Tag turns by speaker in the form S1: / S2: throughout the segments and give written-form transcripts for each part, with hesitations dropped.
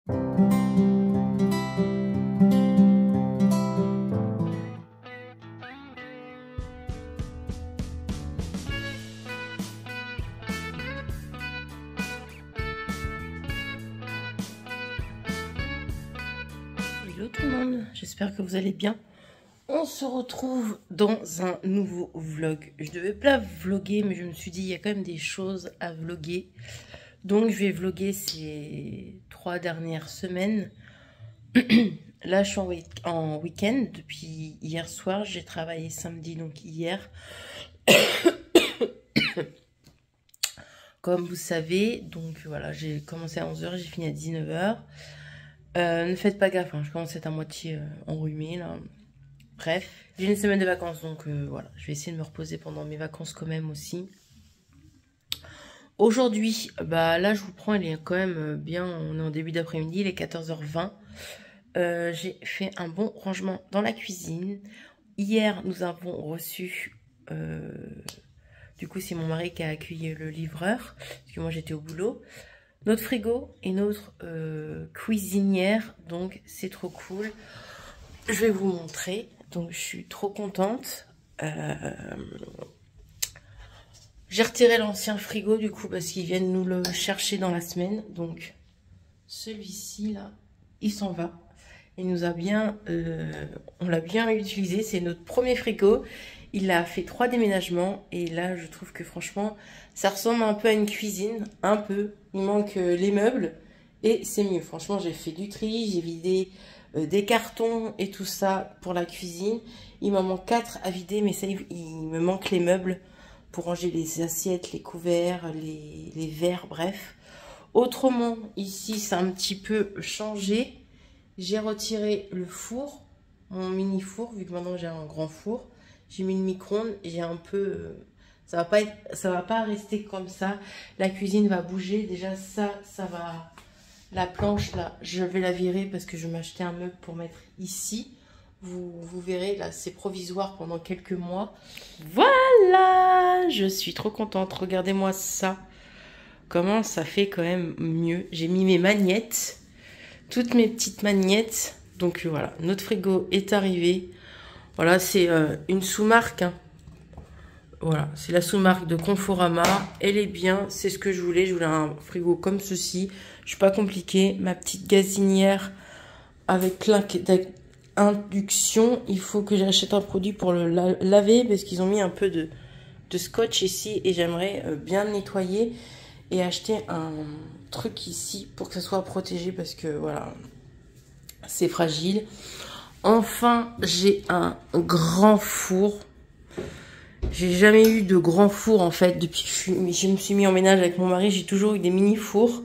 S1: Hello tout le monde, j'espère que vous allez bien. On se retrouve dans un nouveau vlog. Je devais pas vlogger, mais je me suis dit il y a quand même des choses à vlogger. Donc je vais vlogger ces 3 dernières semaines. Là je suis en week-end depuis hier soir. J'ai travaillé samedi, donc hier. Comme vous savez, donc voilà, j'ai commencé à 11 h, j'ai fini à 19 h. Ne faites pas gaffe, hein, je commence à être à moitié enrhumée là. Bref, j'ai une semaine de vacances, donc voilà, je vais essayer de me reposer pendant mes vacances quand même aussi. Aujourd'hui, bah là je vous prends, il est quand même bien, on est en début d'après-midi, il est 14 h 20. J'ai fait un bon rangement dans la cuisine. Hier, nous avons reçu, du coup c'est mon mari qui a accueilli le livreur, parce que moi j'étais au boulot. Notre frigo et notre cuisinière, donc c'est trop cool. Je vais vous montrer, donc je suis trop contente. J'ai retiré l'ancien frigo du coup parce qu'ils viennent nous le chercher dans la semaine. Donc celui-ci là, il s'en va. Il nous a bien, on l'a bien utilisé, c'est notre premier frigo. Il a fait 3 déménagements et là je trouve que franchement ça ressemble un peu à une cuisine, un peu. Il manque les meubles et c'est mieux. Franchement j'ai fait du tri, j'ai vidé des cartons et tout ça pour la cuisine. Il m'en manque 4 à vider, mais ça il me manque les meubles pour ranger les assiettes, les couverts, les verres, bref. Autrement ici c'est un petit peu changé. J'ai retiré le four, mon mini four, vu que maintenant j'ai un grand four. J'ai mis le micro-ondes, j'ai un peu... ça va pas rester comme ça. La cuisine va bouger. Déjà ça va... La planche là, je vais la virer parce que je vais m'acheter un meuble pour mettre ici. Vous verrez, là c'est provisoire pendant quelques mois. Voilà, je suis trop contente. Regardez-moi ça. Comment ça fait quand même mieux. J'ai mis mes magnettes. Toutes mes petites magnettes. Donc voilà, notre frigo est arrivé. Voilà, c'est une sous-marque. Hein. Voilà, c'est la sous-marque de Conforama. Elle est bien, c'est ce que je voulais. Je voulais un frigo comme ceci. Je suis pas compliquée. Ma petite gazinière avec induction. Il faut que j'achète un produit pour le laver parce qu'ils ont mis un peu de scotch ici et j'aimerais bien nettoyer et acheter un truc ici pour que ça soit protégé parce que voilà, c'est fragile. Enfin, j'ai un grand four. J'ai jamais eu de grand four en fait depuis que je me suis mis en ménage avec mon mari. J'ai toujours eu des mini fours,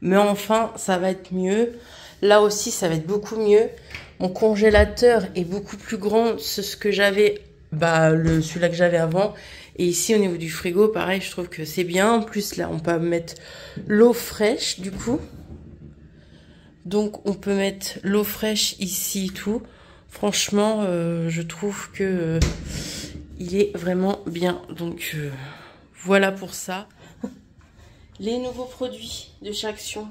S1: mais enfin ça va être mieux. Là aussi ça va être beaucoup mieux. Mon congélateur est beaucoup plus grand, c'est ce que j'avais, celui-là que j'avais avant. Et ici au niveau du frigo, pareil, je trouve que c'est bien. En plus là, on peut mettre l'eau fraîche du coup. Donc on peut mettre l'eau fraîche ici et tout. Franchement, je trouve que il est vraiment bien. Donc voilà pour ça. Les nouveaux produits de chez Action.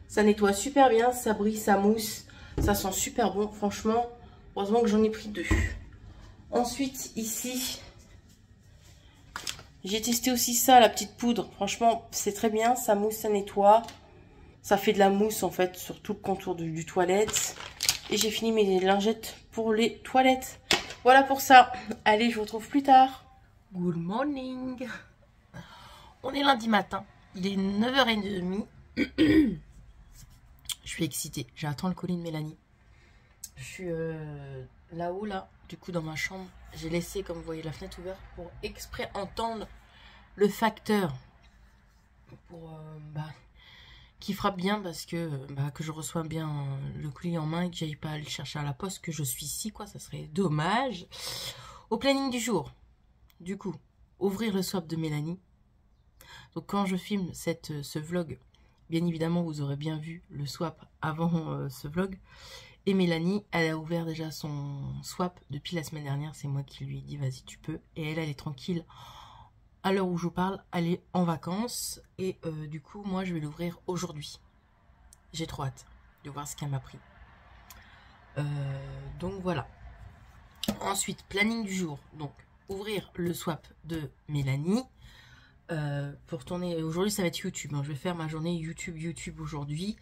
S1: Ça nettoie super bien, ça brille, ça mousse. Ça sent super bon, franchement. Heureusement que j'en ai pris 2. Ensuite, ici, j'ai testé aussi ça, la petite poudre. Franchement, c'est très bien, ça mousse, ça nettoie. Ça fait de la mousse en fait sur tout le contour du toilette. Et j'ai fini mes lingettes pour les toilettes. Voilà pour ça. Allez, je vous retrouve plus tard. Good morning. On est lundi matin. Il est 9 h 30. Je suis excitée. J'attends le colis de Mélanie. Je suis là-haut, là. Du coup, dans ma chambre, j'ai laissé, comme vous voyez, la fenêtre ouverte pour exprès entendre le facteur. Pour... qui frappe bien parce que je reçois bien le colis en main et que j'aille pas aller le chercher à la poste, que je suis ici, quoi, ça serait dommage. Au planning du jour, du coup, ouvrir le swap de Mélanie. Donc quand je filme ce vlog, bien évidemment, vous aurez bien vu le swap avant ce vlog. Et Mélanie, elle a ouvert déjà son swap depuis la semaine dernière, c'est moi qui lui ai dit vas-y tu peux. Et elle est tranquille. À l'heure où je vous parle, elle est en vacances et du coup, moi, je vais l'ouvrir aujourd'hui. J'ai trop hâte. de voir ce qu'elle m'a pris. Donc voilà. Ensuite, planning du jour. Donc, ouvrir le swap de Mélanie. Pour tourner, aujourd'hui ça va être YouTube, hein. Je vais faire ma journée YouTube aujourd'hui.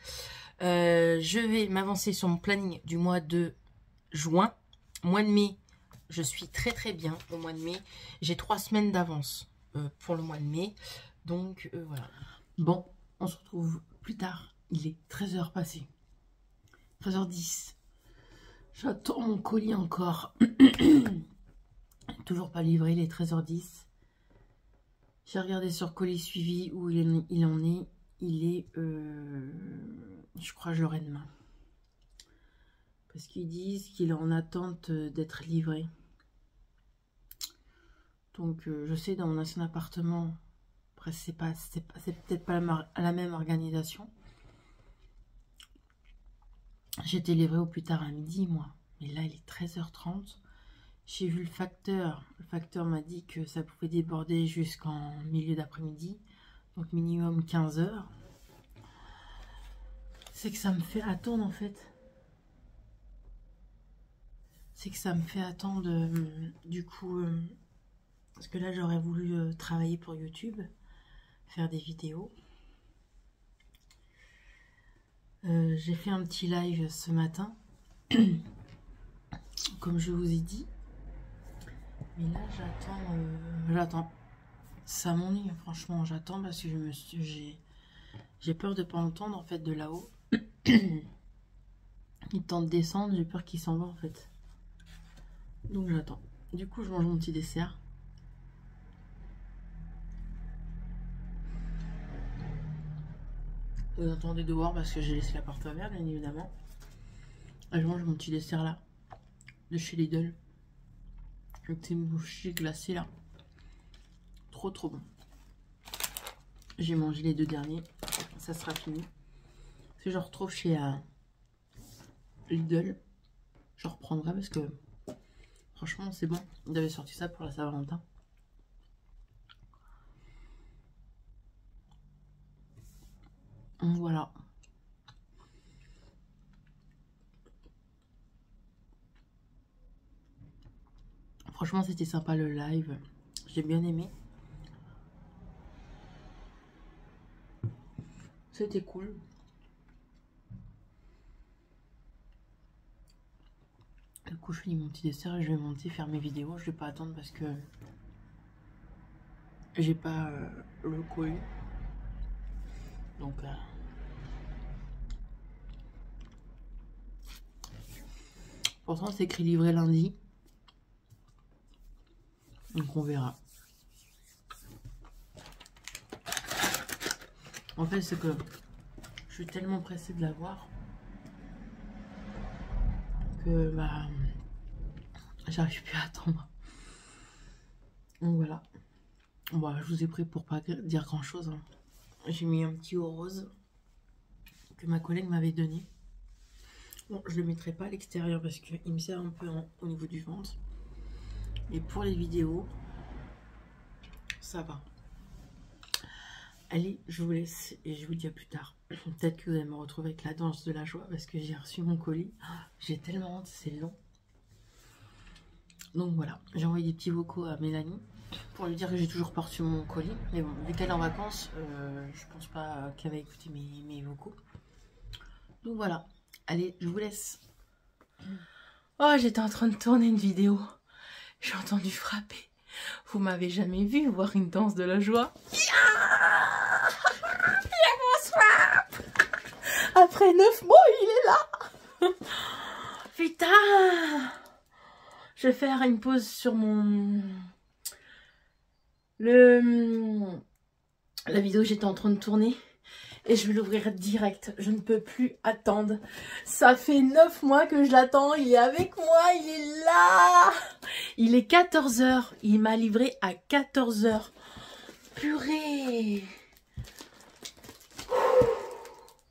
S1: Je vais m'avancer sur mon planning du mois de juin. Mois de mai, je suis très bien au mois de mai. J'ai 3 semaines d'avance pour le mois de mai. Donc voilà. Bon, on se retrouve plus tard. Il est 13h passé. 13h10. J'attends mon colis encore. Toujours pas livré, il est 13h10. J'ai regardé sur colis suivi où il en est. Il est, je crois que je l'aurai demain. Parce qu'ils disent qu'il est en attente d'être livré. Donc je sais, dans mon ancien appartement, après c'est peut-être pas la même organisation. J'étais livré au plus tard à midi, moi. Mais là, il est 13h30. J'ai vu le facteur. Le facteur m'a dit que ça pouvait déborder jusqu'en milieu d'après-midi. Donc minimum 15 heures. C'est que ça me fait attendre en fait. C'est que ça me fait attendre du coup. Parce que là j'aurais voulu travailler pour YouTube. Faire des vidéos. J'ai fait un petit live ce matin. Comme je vous ai dit. Mais là j'attends. Ça m'ennuie franchement, j'attends parce que j'ai peur de pas entendre en fait de là-haut. Il tente de descendre, j'ai peur qu'il s'en va en fait. Donc j'attends. Du coup je mange mon petit dessert. Vous entendez dehors parce que j'ai laissé la porte ouverte bien évidemment. Et je mange mon petit dessert là. De chez Lidl. Avec ces bouchées glacées là. Trop bon. J'ai mangé les 2 derniers. Ça sera fini. Si je retrouve chez Lidl, je reprendrai parce que franchement c'est bon. Ils avaient sorti ça pour la Saint-Valentin. Voilà. Franchement c'était sympa le live. J'ai bien aimé. C'était cool. Du coup, je finis mon petit dessert et je vais monter faire mes vidéos. Je vais pas attendre parce que j'ai pas le colis. Donc, pourtant, c'est écrit livré lundi. Donc, on verra. En fait, c'est que je suis tellement pressée de l'avoir que bah j'arrive plus à attendre. Donc voilà. Bon, je vous ai pris pour pas dire grand chose. Hein. J'ai mis un petit haut rose que ma collègue m'avait donné. Bon, je le mettrai pas à l'extérieur parce qu'il me sert un peu au niveau du ventre. Et pour les vidéos, ça va. Allez, je vous laisse et je vous dis à plus tard. Peut-être que vous allez me retrouver avec la danse de la joie parce que j'ai reçu mon colis. J'ai tellement honte, c'est long. Donc voilà, j'ai envoyé des petits vocaux à Mélanie pour lui dire que j'ai toujours pas reçu mon colis. Mais bon, vu qu'elle est en vacances, je pense pas qu'elle va écouter mes vocaux. Donc voilà, allez, je vous laisse. Oh, j'étais en train de tourner une vidéo. J'ai entendu frapper. Vous m'avez jamais vu voir une danse de la joie. Après 9 mois, il est là. Putain. Je vais faire une pause sur la vidéo que j'étais en train de tourner. Et je vais l'ouvrir direct. Je ne peux plus attendre. Ça fait 9 mois que je l'attends. Il est avec moi. Il est là. Il est 14 h. Il m'a livré à 14 h. Purée.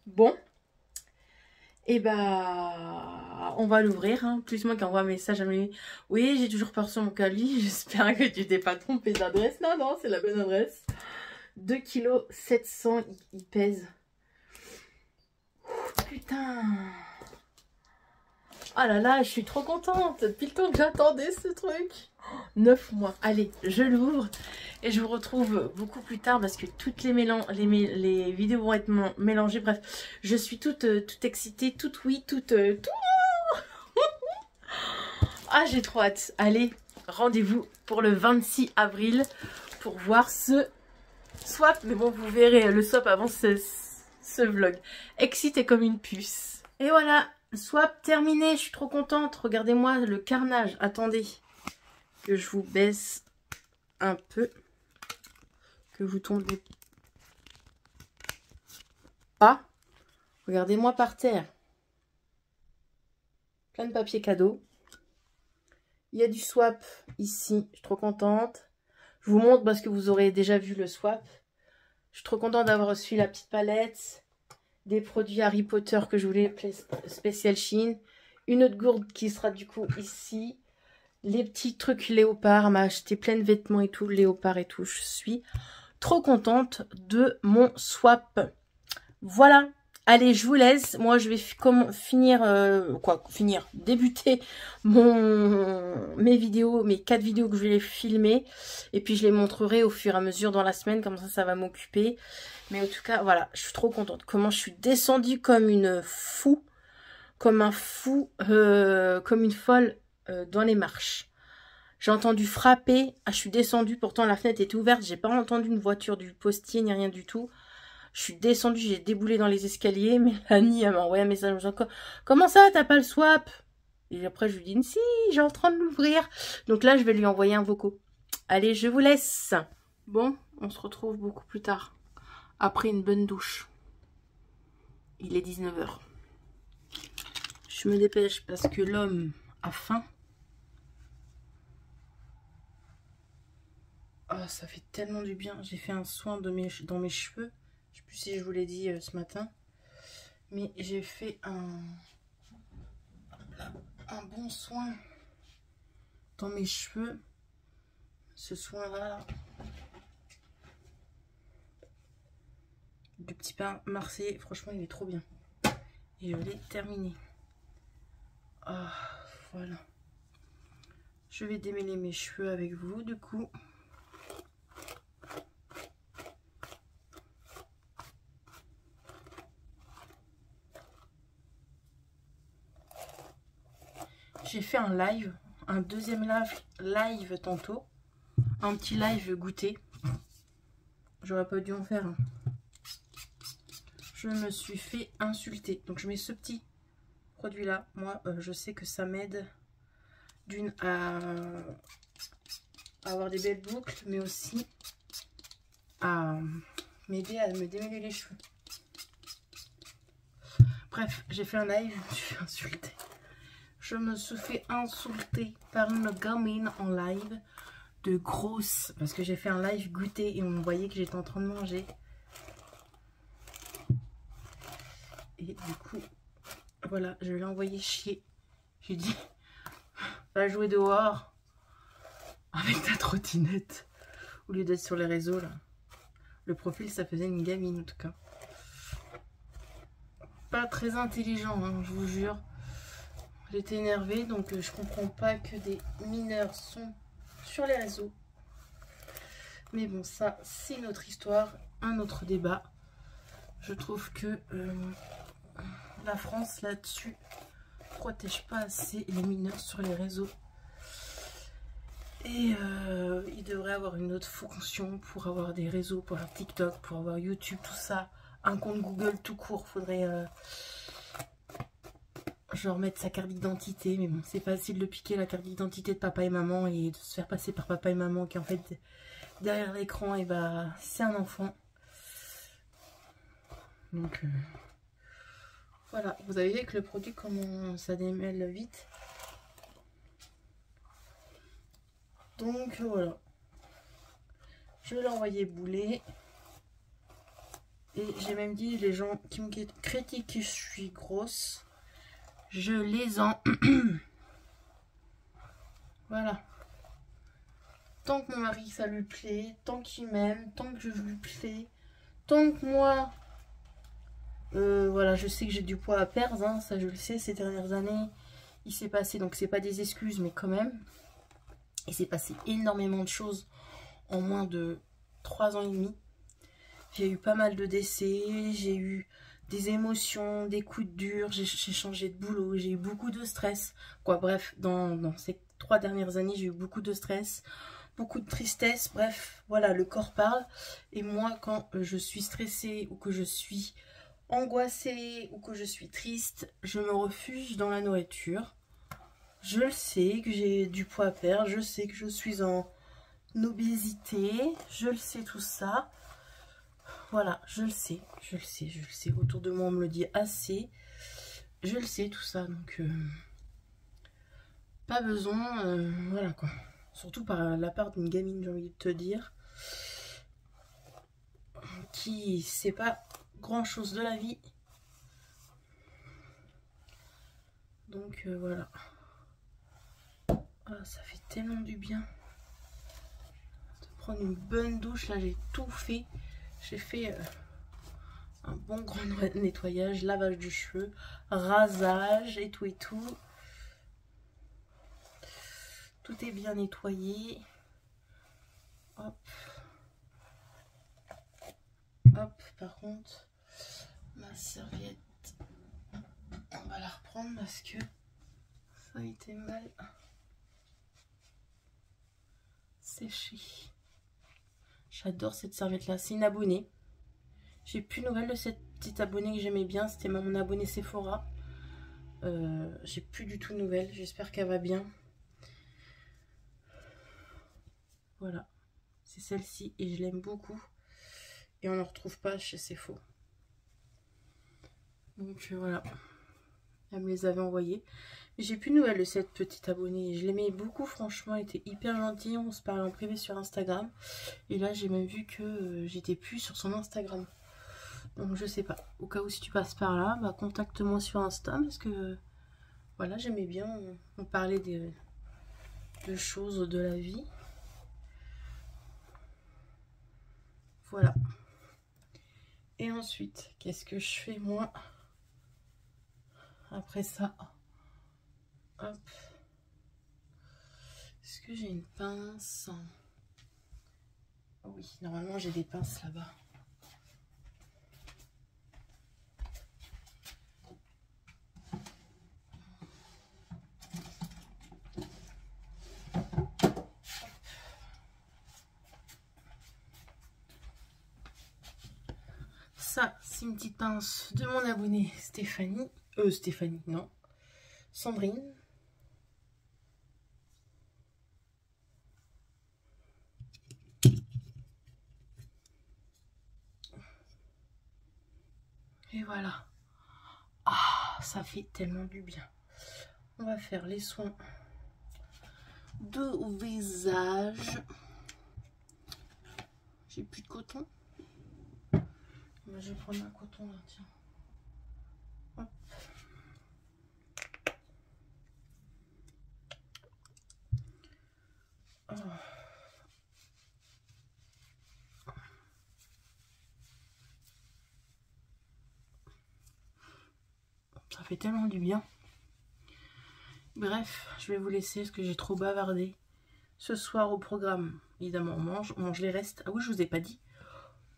S1: Bon. Et bah, on va l'ouvrir. Hein. Plus moi qui envoie un message à lui. Oui, j'ai toujours peur sur mon colis. J'espère que tu t'es pas trompé d'adresse. Non, non, c'est la bonne adresse. 2,7 kg, il pèse. putain. Oh là là, je suis trop contente. Depuis le temps que j'attendais ce truc. 9 mois. Allez, je l'ouvre. Et je vous retrouve beaucoup plus tard parce que toutes les vidéos vont être mélangées. Bref, je suis toute excitée, toute oui, toute... Ah, j'ai trop hâte. Allez, rendez-vous pour le 26 avril pour voir ce swap. Mais bon, vous verrez le swap avant ce vlog. Excitée comme une puce. Et voilà, swap terminé. Je suis trop contente. Regardez-moi le carnage. Attendez que je vous baisse un peu. Que vous tombez pas. Regardez-moi par terre. Plein de papier cadeau. Il y a du swap ici. Je suis trop contente. Je vous montre parce que vous aurez déjà vu le swap. Je suis trop contente d'avoir reçu la petite palette. Des produits Harry Potter que je voulais. Spécial Shein. Une autre gourde qui sera du coup ici. Les petits trucs léopard. Elle m'a acheté plein de vêtements et tout. Léopard et tout. Je suis trop contente de mon swap. Voilà. Allez, je vous laisse. Moi, je vais débuter mes vidéos, mes 4 vidéos que je vais filmer. Et puis, je les montrerai au fur et à mesure dans la semaine. Comme ça va m'occuper. Mais en tout cas, voilà, je suis trop contente. Comment je suis descendue comme une fou. Comme un fou, comme une folle dans les marches. J'ai entendu frapper. Ah, je suis descendue. Pourtant, la fenêtre était ouverte. J'ai pas entendu une voiture du postier ni rien du tout. Je suis descendue, j'ai déboulé dans les escaliers. Mélanie, elle m'a envoyé un message. Comment ça, t'as pas le swap? Et après, je lui dis, si, j'ai en train de l'ouvrir. Donc là, je vais lui envoyer un vocaux. Allez, je vous laisse. Bon, on se retrouve beaucoup plus tard. Après une bonne douche. Il est 19 h. Je me dépêche parce que l'homme a faim. Oh, ça fait tellement du bien. J'ai fait un soin dans mes cheveux. Je sais plus si je vous l'ai dit ce matin. Mais j'ai fait un bon soin dans mes cheveux. Ce soin-là. Du petit pain marseillais. Franchement, il est trop bien. Et je l'ai terminé. Ah, voilà. Je vais démêler mes cheveux avec vous, du coup. J'ai fait un live, un deuxième live tantôt. Un petit live goûter. J'aurais pas dû en faire. Hein. Je me suis fait insulter. Donc je mets ce petit produit là. Moi, je sais que ça m'aide d'une à avoir des belles boucles, mais aussi à m'aider à me démêler les cheveux. Bref, j'ai fait un live, je me suis fait insulter. Je me suis fait insulter par une gamine en live de grosse. Parce que j'ai fait un live goûter et on me voyait que j'étais en train de manger. Et du coup, voilà, je l'ai envoyé chier. J'ai dit, va jouer dehors avec ta trottinette. Au lieu d'être sur les réseaux là. Le profil, ça faisait une gamine en tout cas. Pas très intelligent, hein, je vous jure. J'étais énervée, donc je comprends pas que des mineurs sont sur les réseaux. Mais bon, ça, c'est une autre histoire, un autre débat. Je trouve que la France, là-dessus, protège pas assez les mineurs sur les réseaux. Et il devrait avoir une autre fonction pour avoir des réseaux, pour avoir TikTok, pour avoir YouTube, tout ça. Un compte Google tout court, faudrait... genre mettre sa carte d'identité, mais bon, c'est facile de piquer la carte d'identité de papa et maman et de se faire passer par papa et maman qui en fait derrière l'écran et bah c'est un enfant. Donc voilà, vous avez vu que le produit comment ça démêle vite. Donc voilà, je l'ai envoyé bouler et j'ai même dit les gens qui me critiquent que je suis grosse. Je les en... Voilà. Tant que mon mari, ça lui plaît, tant qu'il m'aime, tant que je lui plais, tant que moi, Voilà, je sais que j'ai du poids à perdre, hein, ça je le sais, ces dernières années, il s'est passé, donc c'est pas des excuses, mais quand même, il s'est passé énormément de choses en moins de 3 ans et demi. J'ai eu pas mal de décès, j'ai eu des émotions, des coups de dur, j'ai changé de boulot, j'ai eu beaucoup de stress. Quoi, bref, dans ces 3 dernières années, j'ai eu beaucoup de stress, beaucoup de tristesse. Bref, voilà, le corps parle. Et moi, quand je suis stressée ou que je suis angoissée ou que je suis triste, je me refuge dans la nourriture. Je le sais que j'ai du poids à perdre, je sais que je suis en obésité, je le sais tout ça. Voilà, je le sais, je le sais, je le sais. Autour de moi, on me le dit assez. Je le sais, tout ça. Donc, pas besoin, voilà quoi. Surtout par la part d'une gamine, j'ai envie de te dire. Qui sait pas grand-chose de la vie. Donc, voilà. Ah, ça fait tellement du bien. De prendre une bonne douche. Là, j'ai tout fait. J'ai fait... un bon grand nettoyage, lavage du cheveu, rasage et tout et tout. Tout est bien nettoyé. Hop. Hop, par contre, ma serviette, on va la reprendre parce que ça a été mal séché. J'adore cette serviette là, c'est une abonnée. J'ai plus de nouvelles de cette petite abonnée que j'aimais bien, c'était mon abonnée Sephora. J'ai plus du tout de nouvelles, j'espère qu'elle va bien. Voilà, c'est celle-ci et je l'aime beaucoup. Et on ne retrouve pas chez Sephora. Donc voilà, elle me les avait envoyées. Mais j'ai plus de nouvelles de cette petite abonnée. Je l'aimais beaucoup, franchement, elle était hyper gentille. On se parlait en privé sur Instagram. Et là, j'ai même vu que j'étais plus sur son Instagram. Donc je sais pas. Au cas où si tu passes par là, bah, contacte-moi sur Insta. Parce que voilà, j'aimais bien. On parlait de choses de la vie. Voilà. Et ensuite, qu'est-ce que je fais moi? Après ça, hop. Est-ce que j'ai une pince? Oh oui, normalement j'ai des pinces là-bas. Ça, c'est une petite pince de mon abonnée Stéphanie. Stéphanie, non. Sandrine. Et voilà. Ah, ça fait tellement du bien. On va faire les soins de visage. J'ai plus de coton. Je vais prendre un coton là, tiens. Hop. Oh. Ça fait tellement du bien. Bref, je vais vous laisser parce que j'ai trop bavardé. Ce soir au programme, évidemment, on mange les restes. Ah oui, je vous ai pas dit.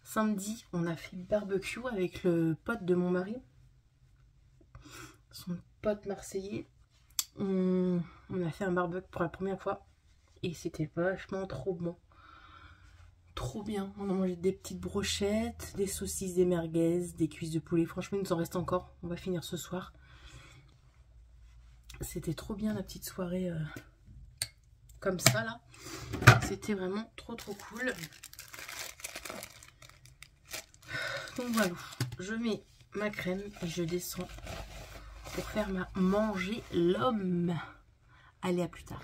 S1: Samedi, on a fait barbecue avec le pote de mon mari. Son pote marseillais. On a fait un barbecue pour la première fois. Et c'était vachement trop bon. Trop bien. On a mangé des petites brochettes, des saucisses, des merguez, des cuisses de poulet. Franchement, il nous en reste encore. On va finir ce soir. C'était trop bien la petite soirée comme ça là. C'était vraiment trop cool. Donc voilà, je mets ma crème et je descends pour faire manger l'homme. Allez, à plus tard.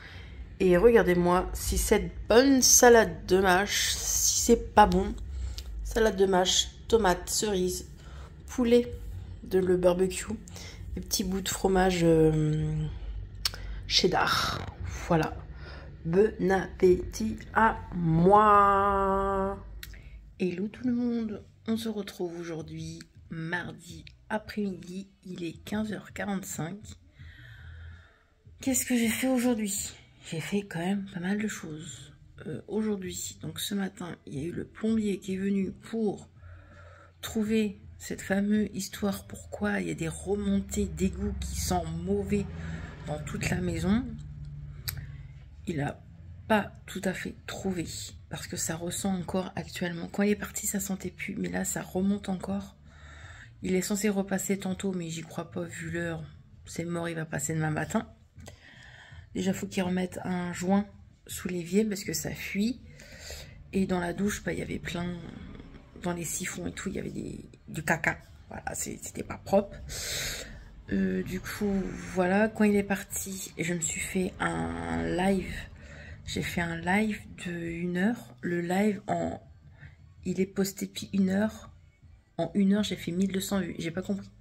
S1: Et regardez-moi si cette bonne salade de mâche, si c'est pas bon, salade de mâche, tomate, cerise, poulet, de le barbecue, et petits bouts de fromage cheddar. Voilà. Bon appétit à moi. Hello tout le monde, on se retrouve aujourd'hui mardi après-midi, il est 15h45. Qu'est-ce que j'ai fait aujourd'hui? J'ai fait quand même pas mal de choses. Aujourd'hui, donc ce matin, il y a eu le plombier qui est venu pour trouver cette fameuse histoire pourquoi il y a des remontées d'égout qui sentent mauvais dans toute la maison. Il n'a pas tout à fait trouvé parce que ça ressent encore actuellement. Quand il est parti, ça sentait plus, mais là, ça remonte encore. Il est censé repasser tantôt, mais j'y crois pas vu l'heure. C'est mort, il va passer demain matin. Déjà, faut qu'il remette un joint sous l'évier parce que ça fuit. Et dans la douche, bah, il y avait plein, dans les siphons et tout, il y avait du caca. Voilà, c'était pas propre. Du coup, voilà, quand il est parti, je me suis fait un live. J'ai fait un live de 1 heure. Le live, il est posté depuis 1 heure. En 1 heure, j'ai fait 1200 vues. J'ai pas compris.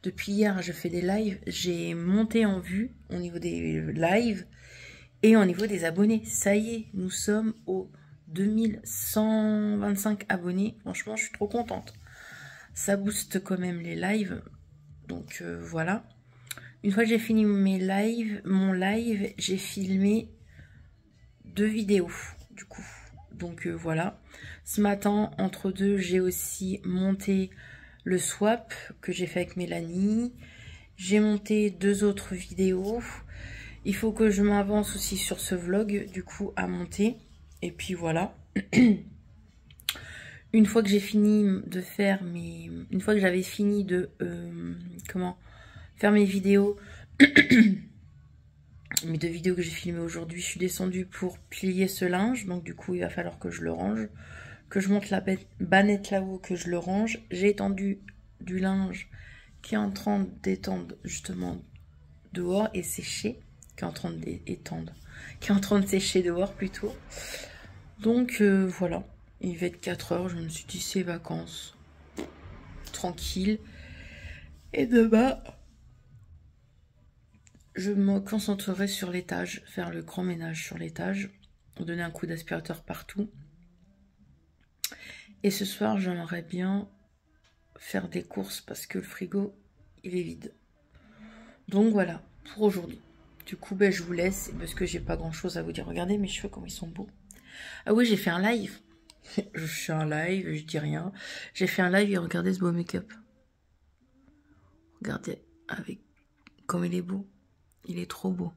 S1: Depuis hier, je fais des lives. J'ai monté en vue au niveau des lives et au niveau des abonnés. Ça y est, nous sommes aux 2125 abonnés. Franchement, je suis trop contente. Ça booste quand même les lives. Donc voilà. Une fois que j'ai fini mon live, j'ai filmé 2 vidéos du coup. Donc voilà. Ce matin, entre deux, j'ai aussi monté le swap que j'ai fait avec Mélanie. J'ai monté 2 autres vidéos. Il faut que je m'avance aussi sur ce vlog du coup à monter. Et puis voilà. Une fois que j'ai fini de faire une fois que j'avais fini de faire mes vidéos, mes 2 vidéos que j'ai filmées aujourd'hui, je suis descendue pour plier ce linge. Donc du coup, il va falloir que je le range, que je monte la bannette là-haut, que je le range. J'ai étendu du linge qui est en train d'étendre justement dehors et sécher, qui est en train d'étendre, qui est en train de sécher dehors plutôt. Donc voilà. Il va être 4 heures, je me suis dit c'est vacances. Tranquille. Et demain, je me concentrerai sur l'étage, faire le grand ménage sur l'étage, donner un coup d'aspirateur partout. Et ce soir, j'aimerais bien faire des courses parce que le frigo, il est vide. Donc voilà, pour aujourd'hui. Du coup, ben, je vous laisse parce que j'ai pas grand chose à vous dire. Regardez mes cheveux comme ils sont beaux. Ah oui, j'ai fait un live. Je fais un live, je dis rien. J'ai fait un live et regardez ce beau make-up. Regardez avec comme il est beau. Il est trop beau.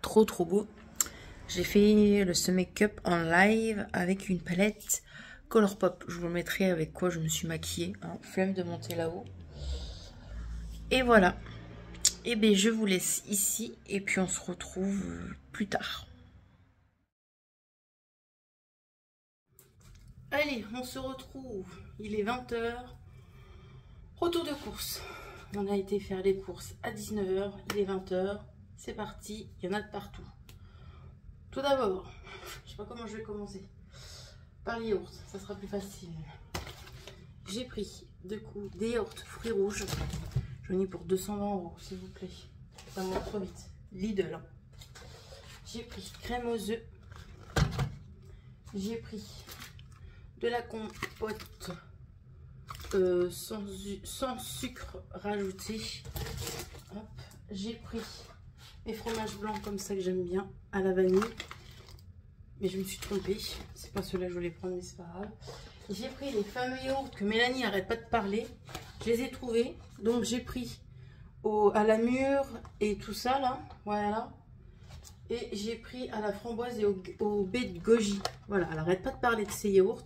S1: Trop beau. J'ai fait ce make-up en live avec une palette Colourpop. Je vous mettrai avec quoi je me suis maquillée. Hein. Flemme de monter là-haut. Et voilà. Et bien je vous laisse ici et puis on se retrouve plus tard. Allez, on se retrouve. Il est 20 h. Retour de course. On a été faire les courses à 19 h. Il est 20 h. C'est parti. Il y en a de partout. Tout d'abord, je sais pas comment je vais commencer. Par les yaourts, ça sera plus facile. J'ai pris des yaourts fruits rouges. J'en ai pour 220 €, s'il vous plaît. Ça monte trop vite. Lidl. J'ai pris crème aux œufs. J'ai pris de la compote sans sucre rajouté. J'ai pris mes fromages blancs comme ça que j'aime bien à la vanille. Mais je me suis trompée. C'est pas ceux-là que je voulais prendre, mais c'est pas grave. J'ai pris les fameux yaourts que Mélanie n'arrête pas de parler. Je les ai trouvés. Donc j'ai pris à la mûre et tout ça là. Voilà. Et j'ai pris à la framboise et au baie de goji. Voilà, elle n'arrête pas de parler de ces yaourts.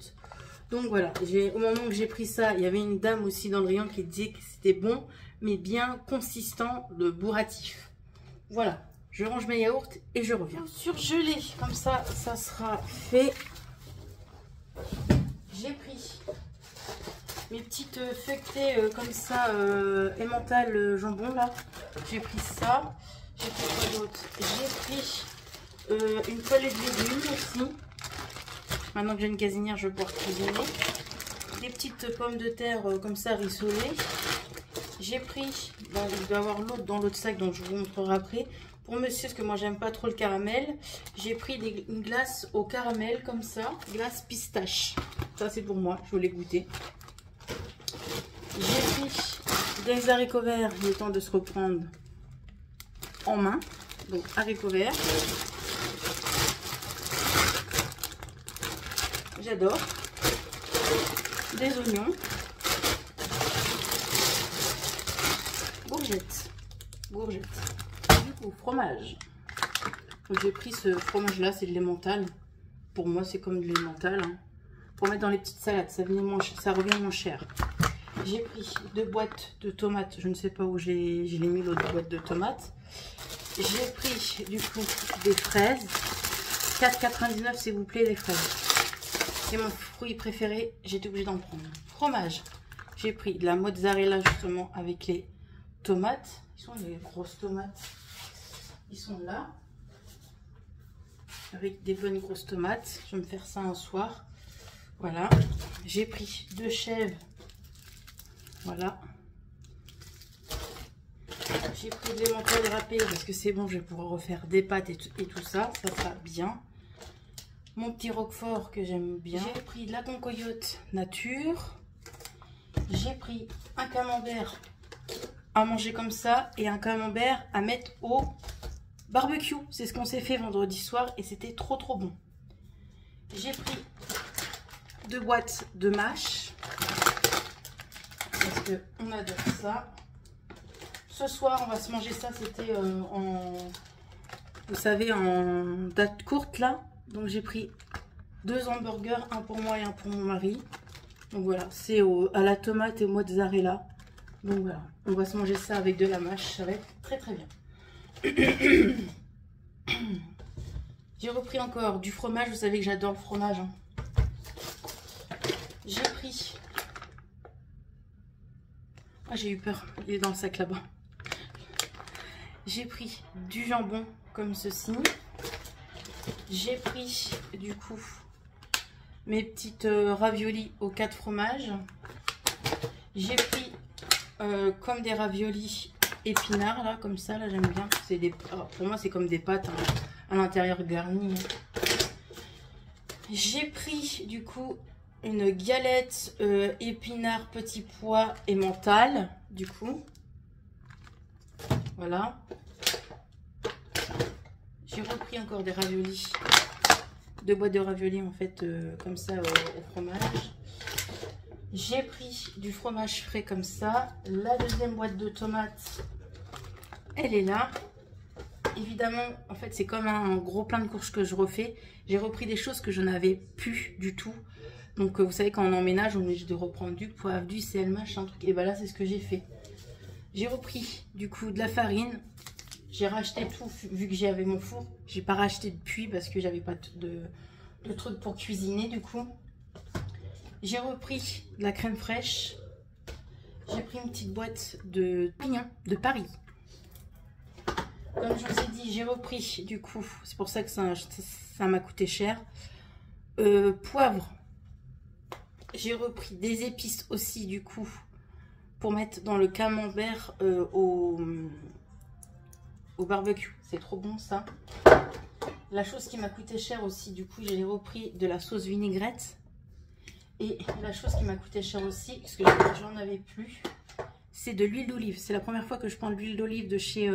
S1: Donc voilà, au moment que j'ai pris ça, il y avait une dame aussi dans le rayon qui disait que c'était bon, mais bien consistant, de bourratif. Voilà, je range mes yaourts et je reviens. Surgelé, comme ça, ça sera fait. J'ai pris mes petites feuilletées comme ça, emmental jambon là. J'ai pris ça. J'ai pris quoi d'autre? J'ai pris une poêlée de légumes aussi. Maintenant que j'ai une gazinière, je vais pouvoir cuisiner. Des petites pommes de terre comme ça rissolées. J'ai pris, il doit y avoir l'autre dans l'autre sac, donc je vous montrerai après. Pour monsieur, parce que moi j'aime pas trop le caramel, j'ai pris une glace au caramel comme ça, glace pistache. Ça c'est pour moi, je voulais goûter. J'ai pris des haricots verts, il est temps de se reprendre en main. Donc haricots verts. J'adore. Des oignons. Courgettes. Du coup, fromage. Donc j'ai pris ce fromage là, c'est de l'emmental. Pour moi c'est comme de l'emmental. Hein. Pour mettre dans les petites salades, ça revient moins cher. J'ai pris 2 boîtes de tomates. Je ne sais pas où j'ai mis l'autre boîte de tomates. J'ai pris du coup des fraises. 4,99 s'il vous plaît les fraises. C'est mon fruit préféré, j'étais obligée d'en prendre. Fromage. J'ai pris de la mozzarella justement avec les tomates. Ils sont les grosses tomates. Ils sont là. Avec des bonnes grosses tomates. Je vais me faire ça un soir. Voilà. J'ai pris 2 chèvres. Voilà. J'ai pris de l'emmental râpé parce que c'est bon, je vais pouvoir refaire des pâtes et tout ça. Ça sera bien. Mon petit roquefort que j'aime bien. J'ai pris de la concoyote nature. J'ai pris un camembert à manger comme ça et un camembert à mettre au barbecue. C'est ce qu'on s'est fait vendredi soir et c'était trop bon. J'ai pris 2 boîtes de mâche parce que on adore ça. Ce soir on va se manger ça, c'était vous savez, en date courte là. Donc j'ai pris 2 hamburgers, un pour moi et un pour mon mari. Donc voilà, c'est à la tomate et au mozzarella. Donc voilà, on va se manger ça avec de la mâche, ça va être très bien. J'ai repris encore du fromage, vous savez que j'adore le fromage. Hein. J'ai pris... Ah, j'ai eu peur, il est dans le sac là-bas. J'ai pris du jambon comme ceci. J'ai pris du coup mes petites raviolis aux 4 fromages. J'ai pris comme des raviolis épinards là, comme ça, là j'aime bien. Alors, pour moi c'est comme des pâtes hein, à l'intérieur garnies. J'ai pris du coup une galette épinards, petits pois et mental du coup. Voilà. J'ai repris encore des raviolis, 2 boîtes de raviolis en fait comme ça au fromage. J'ai pris du fromage frais comme ça. La deuxième boîte de tomates, elle est là. Évidemment, en fait c'est comme un gros plein de courges que je refais. J'ai repris des choses que je n'avais plus du tout. Donc vous savez quand on emménage, on est obligé de reprendre du poivre, du sel, machin truc. Et ben là c'est ce que j'ai fait. J'ai repris du coup de la farine. J'ai racheté tout, vu que j'avais mon four. J'ai pas racheté de puits parce que j'avais pas de trucs pour cuisiner du coup. J'ai repris de la crème fraîche. J'ai pris une petite boîte de pignons de Paris. Comme je vous ai dit, j'ai repris du coup, c'est pour ça que ça m'a coûté cher. Poivre. J'ai repris des épices aussi du coup pour mettre dans le camembert au barbecue. C'est trop bon ça. La chose qui m'a coûté cher aussi, du coup, j'ai repris de la sauce vinaigrette. Et la chose qui m'a coûté cher aussi, parce que j'en avais plus, c'est de l'huile d'olive. C'est la première fois que je prends de l'huile d'olive de chez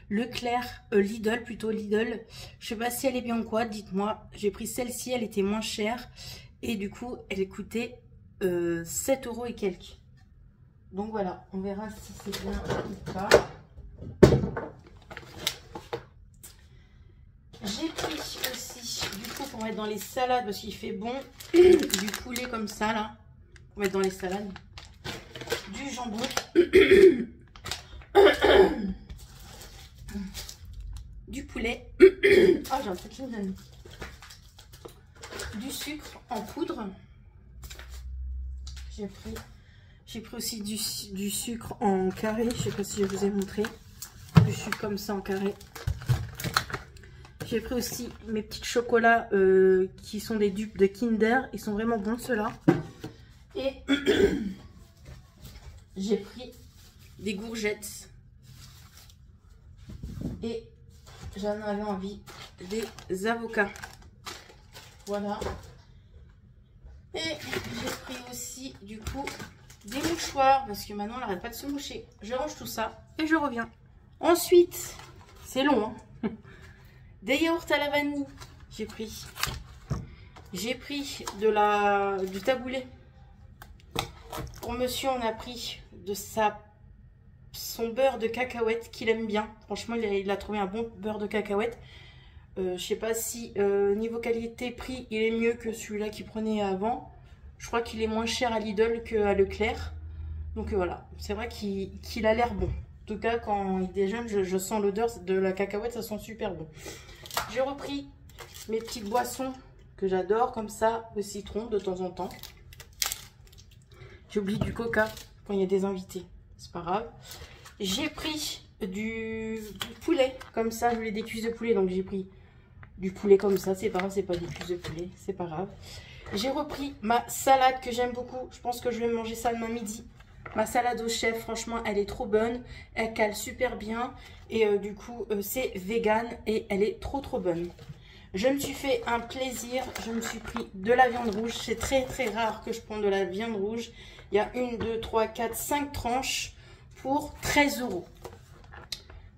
S1: Leclerc, Lidl plutôt, Lidl. Je sais pas si elle est bien ou quoi, dites-moi. J'ai pris celle-ci, elle était moins chère. Et du coup, elle coûtait 7 € et quelques. Donc voilà, on verra si c'est bien ou pas. J'ai pris aussi, du coup, pour mettre dans les salades, parce qu'il fait bon, du poulet comme ça, là, pour mettre dans les salades. Du jambon. Du poulet. Ah, j'ai un truc qui me donne. Du sucre en poudre. J'ai pris aussi du sucre en carré. Je sais pas si je vous ai montré. Du sucre comme ça en carré. J'ai pris aussi mes petits chocolats qui sont des dupes de Kinder. Ils sont vraiment bons ceux-là. Et j'ai pris des courgettes. Et j'en avais envie, des avocats. Voilà. Et j'ai pris aussi du coup des mouchoirs parce que maintenant on n'arrête pas de se moucher. Je range tout ça et je reviens. Ensuite, c'est long, hein. Des yaourts à la vanille. J'ai pris du taboulé. Pour monsieur, on a pris son beurre de cacahuète qu'il aime bien. Franchement, il a trouvé un bon beurre de cacahuète. Je sais pas si niveau qualité-prix, il est mieux que celui-là qu'il prenait avant. Je crois qu'il est moins cher à Lidl qu'à Leclerc. Donc voilà, c'est vrai qu'il a l'air bon. En tout cas, quand il déjeune, je sens l'odeur de la cacahuète, ça sent super bon. J'ai repris mes petites boissons que j'adore, comme ça, au citron de temps en temps. J'oublie du coca quand il y a des invités, c'est pas grave. J'ai pris du poulet, comme ça, je voulais des cuisses de poulet, donc j'ai pris du poulet comme ça, c'est pas grave, c'est pas des cuisses de poulet, c'est pas grave. J'ai repris ma salade que j'aime beaucoup, je pense que je vais manger ça demain midi. Ma salade au chef, franchement, elle est trop bonne, elle cale super bien et du coup, c'est vegan et elle est trop bonne. Je me suis fait un plaisir, je me suis pris de la viande rouge, c'est très rare que je prenne de la viande rouge. Il y a 1, 2, 3, 4, 5 tranches pour 13 €.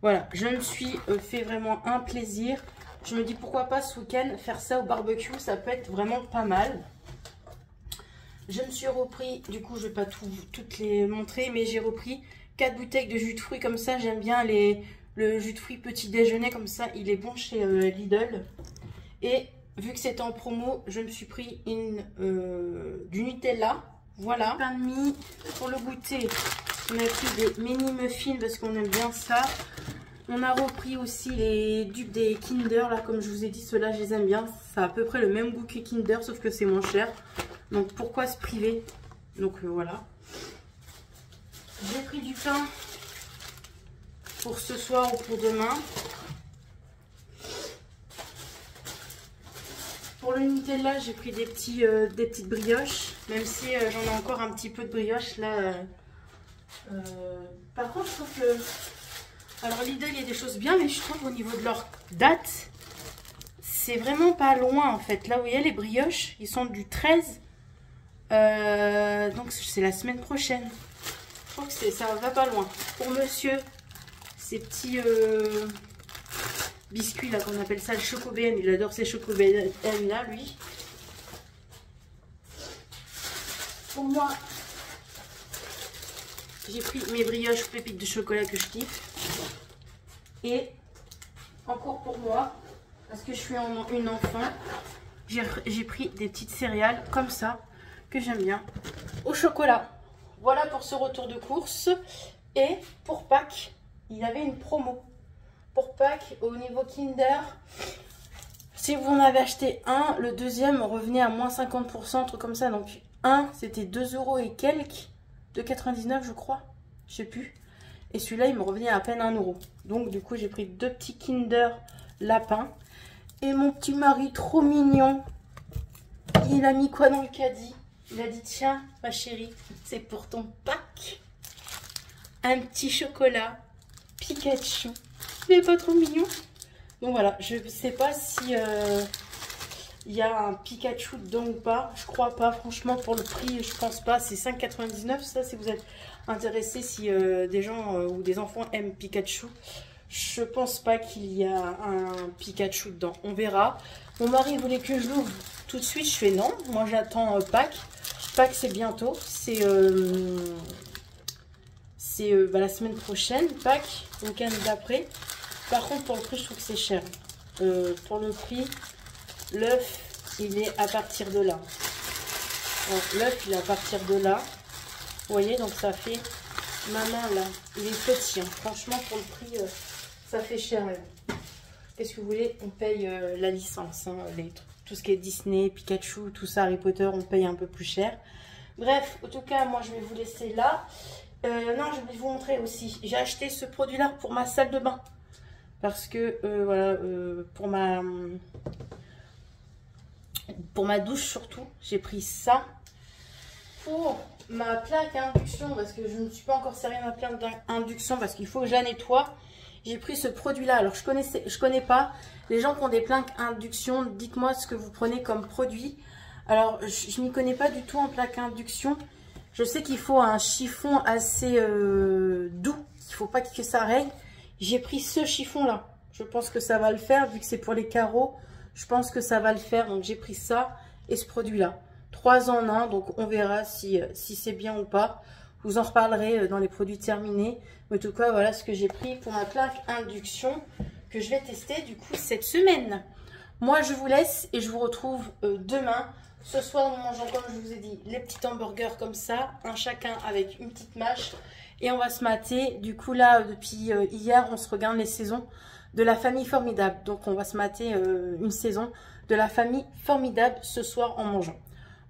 S1: Voilà, je me suis fait vraiment un plaisir. Je me dis pourquoi pas ce week-end faire ça au barbecue, ça peut être vraiment pas mal. Je me suis repris, du coup je vais pas toutes les montrer, mais j'ai repris 4 bouteilles de jus de fruits comme ça. J'aime bien le jus de fruits petit déjeuner comme ça, il est bon chez Lidl. Et vu que c'était en promo, je me suis pris du Nutella. Voilà. Pain de mie pour le goûter. On a pris des mini muffins parce qu'on aime bien ça. On a repris aussi les dupes des Kinder. Là, comme je vous ai dit, ceux-là, je les aime bien. Ça a à peu près le même goût que Kinder, sauf que c'est moins cher. Donc, pourquoi se priver? Donc, voilà. J'ai pris du pain pour ce soir ou pour demain. Pour le Nutella, j'ai pris des petites brioches, même si j'en ai encore un petit peu de brioche là. Par contre, je trouve que... Alors Lidl, il y a des choses bien, mais je trouve au niveau de leur date, c'est vraiment pas loin en fait. Là où il y a les brioches, ils sont du 13. Donc c'est la semaine prochaine. Je trouve que ça va pas loin. Pour monsieur, ces petits... biscuits là qu'on appelle ça le Choco BM, il adore ces Choco BM là lui. Pour moi, j'ai pris mes brioches pépites de chocolat que je kiffe. Et encore pour moi, parce que je suis une enfant, j'ai pris des petites céréales comme ça que j'aime bien au chocolat. Voilà pour ce retour de course. Et pour Pâques, il y avait une promo. Pour Pâques, au niveau Kinder, si vous en avez acheté un, le deuxième revenait à moins 50%, un truc comme ça. Donc, un, c'était 2 € et quelques, 2,99 je crois, je sais plus. Et celui-là, il me revenait à peine 1 €. Donc, du coup, j'ai pris 2 petits Kinder lapin. Et mon petit mari, trop mignon, il a mis quoi dans le caddie? Il a dit, tiens, ma chérie, c'est pour ton Pâques. Un petit chocolat Pikachu. Il n'est pas trop mignon. Donc voilà, je ne sais pas si il y a un Pikachu dedans ou pas. Je crois pas, franchement, pour le prix, je pense pas. C'est 5,99 ça, si vous êtes intéressé, si des gens ou des enfants aiment Pikachu. Je pense pas qu'il y a un Pikachu dedans. On verra. Mon mari voulait que je l'ouvre tout de suite. Je fais non. Moi, j'attends Pâques. Pâques, c'est bientôt. C'est la semaine prochaine. Pâques, le week-end d'après. Par contre, pour le prix, je trouve que c'est cher. Pour le prix, l'œuf, il est à partir de là. L'œuf, il est à partir de là. Vous voyez, donc ça fait... Ma main, là, il est petit. Hein. Franchement, pour le prix, ça fait cher. Qu'est-ce que vous voulez? On paye la licence. Hein, tout ce qui est Disney, Pikachu, tout ça, Harry Potter, on paye un peu plus cher. Bref, en tout cas, moi, je vais vous laisser là. Non, je vais vous montrer aussi. J'ai acheté ce produit-là pour ma salle de bain. Parce que, voilà, pour ma douche surtout, j'ai pris ça. Pour ma plaque à induction, parce que je ne suis pas encore servi ma plaque d'induction, parce qu'il faut que je la nettoie. J'ai pris ce produit-là. Alors, je connais pas. Les gens qui ont des plaques à induction, dites-moi ce que vous prenez comme produit. Alors, je m'y connais pas du tout en plaque à induction. Je sais qu'il faut un chiffon assez doux. Il faut pas que ça règle. J'ai pris ce chiffon-là. Je pense que ça va le faire, vu que c'est pour les carreaux. Je pense que ça va le faire. Donc, j'ai pris ça et ce produit-là. 3 en 1. Donc, on verra si c'est bien ou pas. Je vous en reparlerai dans les produits terminés. Mais en tout cas, voilà ce que j'ai pris pour ma plaque induction que je vais tester du coup cette semaine. Moi, je vous laisse et je vous retrouve demain. Ce soir, nous mangeons, comme je vous ai dit, les petits hamburgers comme ça. Un chacun avec une petite mâche. Et on va se mater. Du coup, là, depuis hier, on se regarde les saisons de La Famille Formidable. Donc, on va se mater une saison de La Famille Formidable ce soir en mangeant.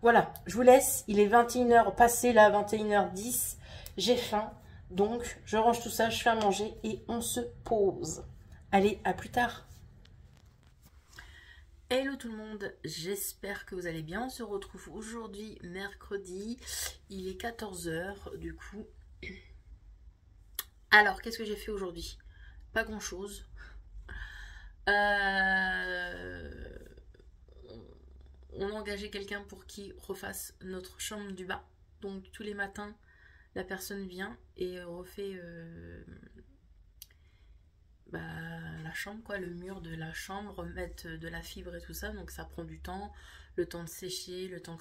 S1: Voilà, je vous laisse. Il est 21h passé, là, 21h10. J'ai faim. Donc, je range tout ça, je fais à manger et on se pose. Allez, à plus tard. Hello tout le monde, j'espère que vous allez bien. On se retrouve aujourd'hui, mercredi. Il est 14h, du coup. Alors, qu'est-ce que j'ai fait aujourd'hui? Pas grand-chose. On a engagé quelqu'un pour qu'il refasse notre chambre du bas. Donc, tous les matins, la personne vient et refait la chambre, quoi, le mur de la chambre, remettre de la fibre et tout ça. Donc ça prend du temps, le temps de sécher, le temps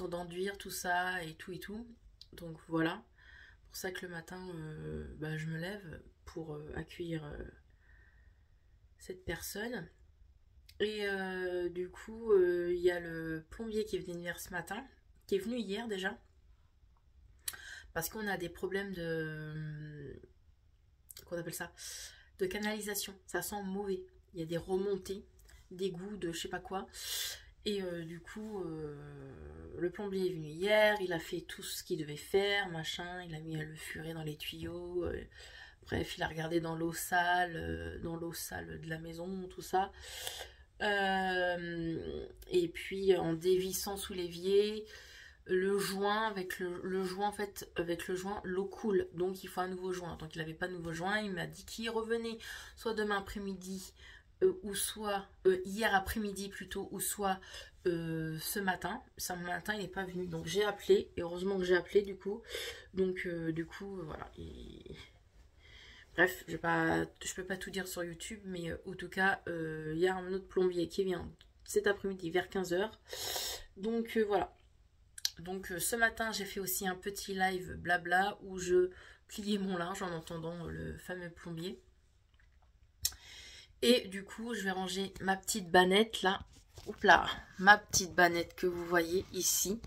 S1: d'enduire tout ça et tout et tout. Donc voilà, pour ça que le matin, je me lève pour accueillir cette personne. Et du coup, il y a le plombier qui est venu hier ce matin, qui est venu hier déjà. Parce qu'on a des problèmes qu'on appelle ça, de canalisation. Ça sent mauvais. Il y a des remontées, d'égouts, de je sais pas quoi. Et du coup, le plombier est venu hier. Il a fait tout ce qu'il devait faire, machin. Il a mis le furet dans les tuyaux. Bref, il a regardé dans l'eau sale de la maison, tout ça. Et puis, en dévissant sous l'évier, le joint, avec le joint, en fait, avec le joint, l'eau coule, donc il faut un nouveau joint. Donc il n'avait pas de nouveau joint, il m'a dit qu'il revenait soit demain après-midi, ou soit hier après-midi plutôt, ou soit ce matin. Ce matin, il n'est pas venu, donc j'ai appelé, et heureusement que j'ai appelé du coup. Donc du coup, voilà. Bref, je peux pas tout dire sur YouTube, mais en tout cas, il y a un autre plombier qui vient cet après-midi vers 15h. Donc voilà. Donc ce matin, j'ai fait aussi un petit live blabla où je pliais mon linge en entendant le fameux plombier. Et du coup, je vais ranger ma petite bannette là. Oups là, ma petite bannette que vous voyez ici.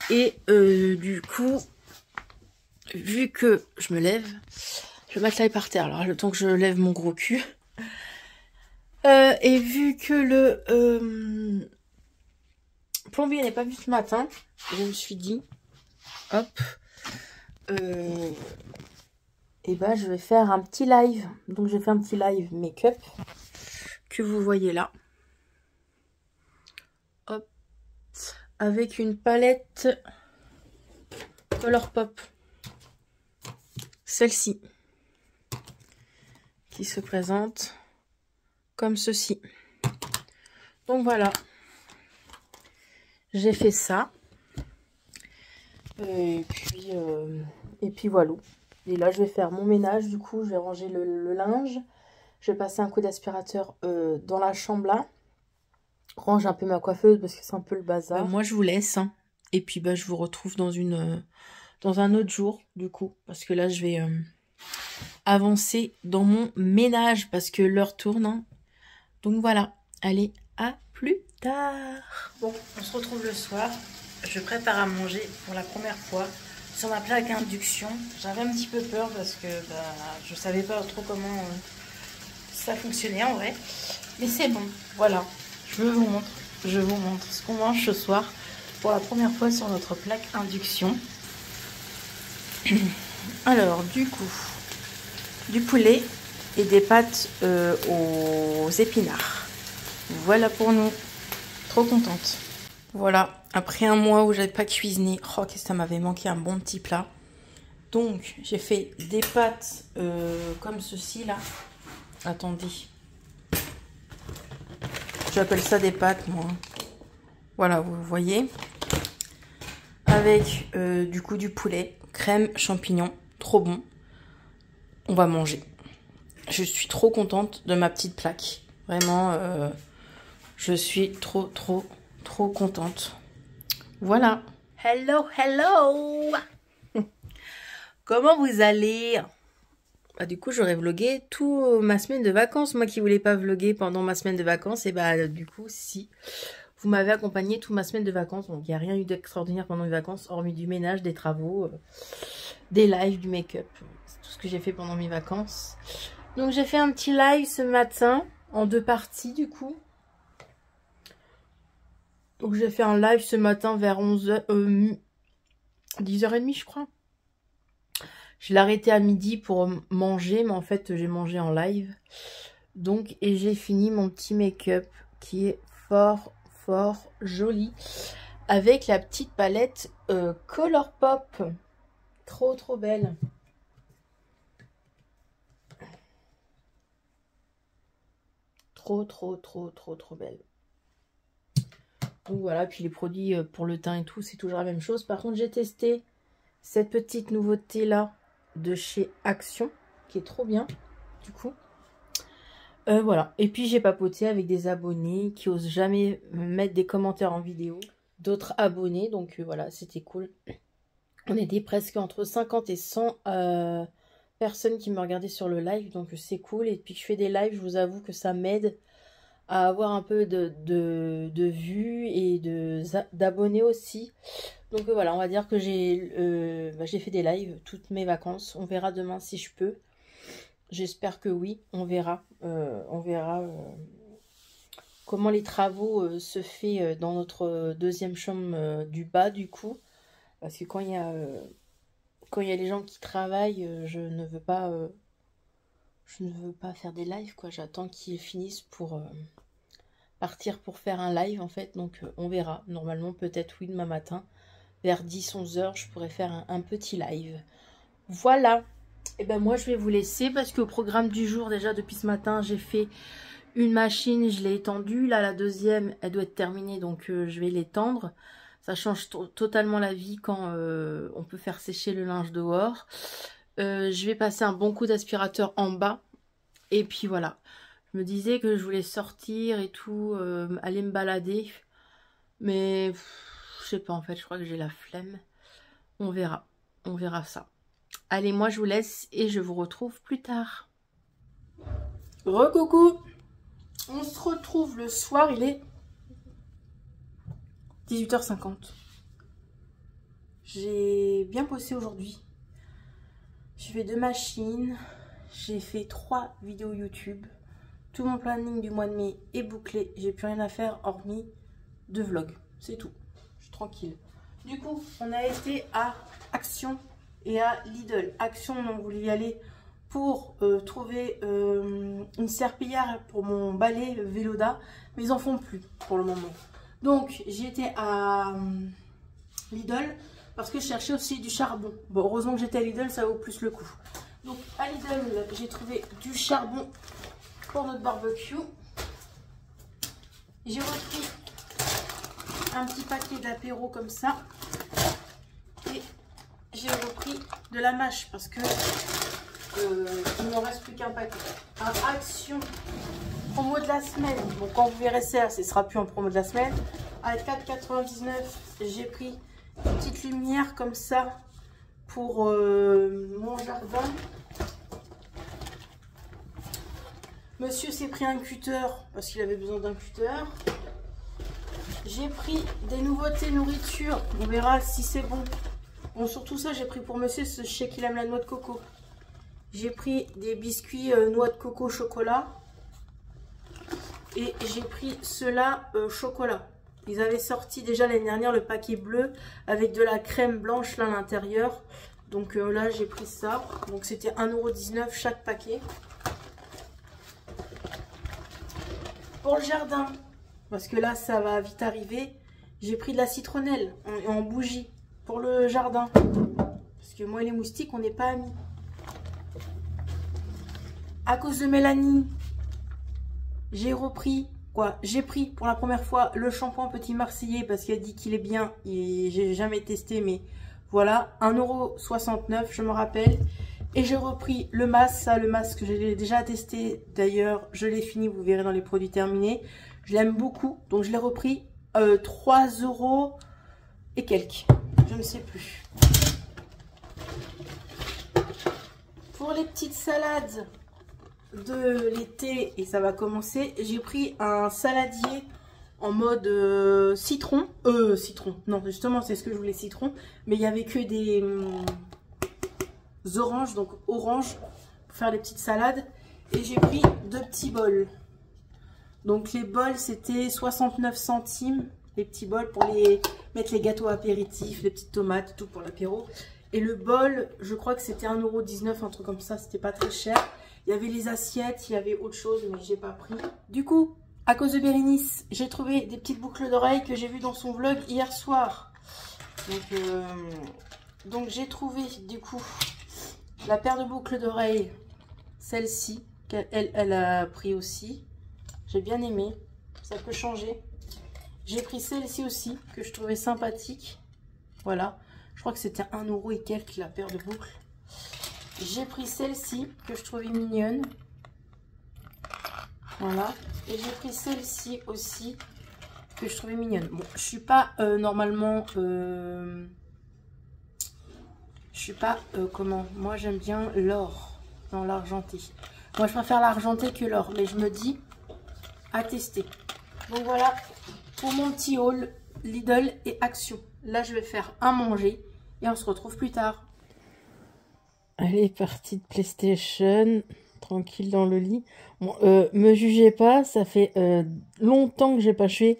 S1: Et du coup, vu que je me lève, je vais mettre l'ail par terre. Alors le temps que je lève mon gros cul. Et vu que le plombier n'est pas vu ce matin, je me suis dit, hop, et ben je vais faire un petit live. Donc j'ai fait un petit live make-up que vous voyez là. Hop, avec une palette Colourpop. Celle-ci. Qui se présente comme ceci. Donc voilà. J'ai fait ça. Et puis voilà. Et là, je vais faire mon ménage. Du coup, je vais ranger le linge. Je vais passer un coup d'aspirateur dans la chambre là. Range un peu ma coiffeuse parce que c'est un peu le bazar. Moi, je vous laisse. Hein. Et puis, je vous retrouve dans un autre jour, du coup. Parce que là, je vais avancer dans mon ménage parce que l'heure tourne. Hein. Donc voilà. Allez, à plus tard. Bon, on se retrouve le soir. Je prépare à manger pour la première fois sur ma plaque à induction. J'avais un petit peu peur parce que je savais pas trop comment ça fonctionnait en vrai. Mais c'est bon, voilà. Je vous montre ce qu'on mange ce soir pour la première fois sur notre plaque induction. Alors, du coup, du poulet et des pâtes aux épinards. Voilà pour nous. Trop contente. Voilà,
S2: Après un mois où j'avais pas cuisiné, oh qu'est-ce que ça m'avait manqué, un bon petit plat. Donc j'ai fait des pâtes comme ceci là. Attendez. J'appelle ça des pâtes moi. Voilà, vous voyez. Avec du coup du poulet, crème, champignons, trop bon. On va manger. Je suis trop contente de ma petite plaque. Vraiment, je suis trop contente. Voilà.
S1: Hello, hello. Comment vous allez? Bah, du coup, j'aurais vlogué toute ma semaine de vacances. Moi qui voulais pas vloguer pendant ma semaine de vacances, et bah du coup, si. Vous m'avez accompagné toute ma semaine de vacances. Donc, il n'y a rien eu d'extraordinaire pendant mes vacances, hormis du ménage, des travaux, des lives, du make-up. C'est tout ce que j'ai fait pendant mes vacances. Donc, j'ai fait un petit live ce matin, en 2 parties, du coup. Donc, j'ai fait un live ce matin vers 10h30, je crois. Je l'ai arrêté à midi pour manger, mais en fait, j'ai mangé en live. Donc, et j'ai fini mon petit make-up qui est fort joli. Avec la petite palette Colourpop. Trop belle. Trop belle. Donc voilà, puis les produits pour le teint et tout, c'est toujours la même chose. Par contre, j'ai testé cette petite nouveauté là de chez Action, qui est trop bien, du coup. Voilà, et puis j'ai papoté avec des abonnés qui osent jamais mettre des commentaires en vidéo. D'autres abonnés, donc voilà, c'était cool. On était presque entre 50 et 100 personnes qui me regardaient sur le live, donc c'est cool. Et depuis que je fais des lives, je vous avoue que ça m'aide à avoir un peu de vues et d'abonnés aussi. Donc voilà, on va dire que j'ai fait des lives toutes mes vacances. On verra demain si je peux. J'espère que oui, on verra. Comment les travaux se fait dans notre deuxième chambre du bas du coup. Parce que quand il y a les gens qui travaillent, je ne veux pas faire des lives quoi. J'attends qu'ils finissent pour partir pour faire un live en fait. Donc on verra. Normalement peut-être oui demain matin. Vers 10-11 heures, je pourrais faire un petit live. Voilà. Et ben moi je vais vous laisser parce qu'au programme du jour déjà depuis ce matin j'ai fait une machine, je l'ai étendue. Là la deuxième elle doit être terminée donc je vais l'étendre. Ça change totalement la vie quand on peut faire sécher le linge dehors. Je vais passer un bon coup d'aspirateur en bas. Et puis voilà. Je me disais que je voulais sortir et tout, aller me balader. Mais je sais pas en fait, je crois que j'ai la flemme. On verra ça. Allez, moi je vous laisse et je vous retrouve plus tard. Recoucou. On se retrouve le soir, il est 18h50. J'ai bien bossé aujourd'hui. J'ai fait 2 machines. J'ai fait 3 vidéos YouTube. Tout mon planning du mois de mai est bouclé. J'ai plus rien à faire hormis 2 vlogs. C'est tout. Je suis tranquille. Du coup, on a été à Action et à Lidl. Action, on voulait y aller pour trouver une serpillière pour mon balai Veloda. Mais ils en font plus pour le moment. Donc, j'ai été à Lidl parce que je cherchais aussi du charbon. Bon, heureusement que j'étais à Lidl, ça vaut plus le coup. Donc, à Lidl, j'ai trouvé du charbon pour notre barbecue. J'ai repris un petit paquet d'apéro comme ça. Et j'ai repris de la mâche parce que il ne me reste plus qu'un paquet. Un Action promo de la semaine. Bon, quand vous verrez ça, ce sera plus en promo de la semaine. À 4,99 €, j'ai pris une petite lumière comme ça pour mon jardin. Monsieur s'est pris un cutter parce qu'il avait besoin d'un cutter. J'ai pris des nouveautés nourriture. On verra si c'est bon. Bon, surtout ça, j'ai pris pour monsieur, je sais qu'il aime la noix de coco. J'ai pris des biscuits noix de coco chocolat. Et j'ai pris ceux-là chocolat. Ils avaient sorti déjà l'année dernière le paquet bleu avec de la crème blanche là à l'intérieur. Donc là, j'ai pris ça. Donc c'était 1,19 € chaque paquet. Pour le jardin, parce que là, ça va vite arriver.
S2: J'ai pris de la citronnelle en bougie pour le jardin. Parce que moi et les moustiques, on n'est pas amis. À cause de Mélanie, j'ai pris pour la première fois le shampoing Petit Marseillais parce qu'elle dit qu'il est bien. Et j'ai jamais testé, mais voilà, 1,69 €, je me rappelle. Et j'ai repris le masque, le masque que j'ai déjà testé. D'ailleurs, je l'ai fini, vous verrez dans les produits terminés. Je l'aime beaucoup, donc je l'ai repris 3 € et quelques. Je ne sais plus. Pour les petites salades de l'été, et ça va commencer, j'ai pris un saladier en mode citron. Non, justement, c'est ce que je voulais, citron. Mais il n'y avait que des oranges, donc orange, pour faire les petites salades. Et j'ai pris 2 petits bols. Donc les bols, c'était 69 centimes, les petits bols pour mettre les gâteaux apéritifs, les petites tomates, tout pour l'apéro. Et le bol, je crois que c'était 1,19 €, un truc comme ça, c'était pas très cher. Il y avait les assiettes, il y avait autre chose, mais j'ai pas pris. Du coup, à cause de Bérénice, j'ai trouvé des petites boucles d'oreilles que j'ai vues dans son vlog hier soir. Donc j'ai trouvé, du coup, la paire de boucles d'oreilles, celle-ci, qu'elle a pris aussi. J'ai bien aimé, ça peut changer. J'ai pris celle-ci aussi, que je trouvais sympathique. Voilà, je crois que c'était 1 € et quelques la paire de boucles. J'ai pris celle-ci, que je trouvais mignonne. Voilà, et j'ai pris celle-ci aussi, que je trouvais mignonne. Bon, je suis pas normalement... je suis pas... comment? Moi, j'aime bien l'or, dans l'argenté. Moi, je préfère l'argenté que l'or, mais je me dis... à tester. Donc voilà pour mon petit haul Lidl et Action. Là je vais faire à manger et on se retrouve plus tard. Allez, partie de PlayStation, tranquille dans le lit. Bon, me jugez pas, ça fait longtemps que j'ai pas joué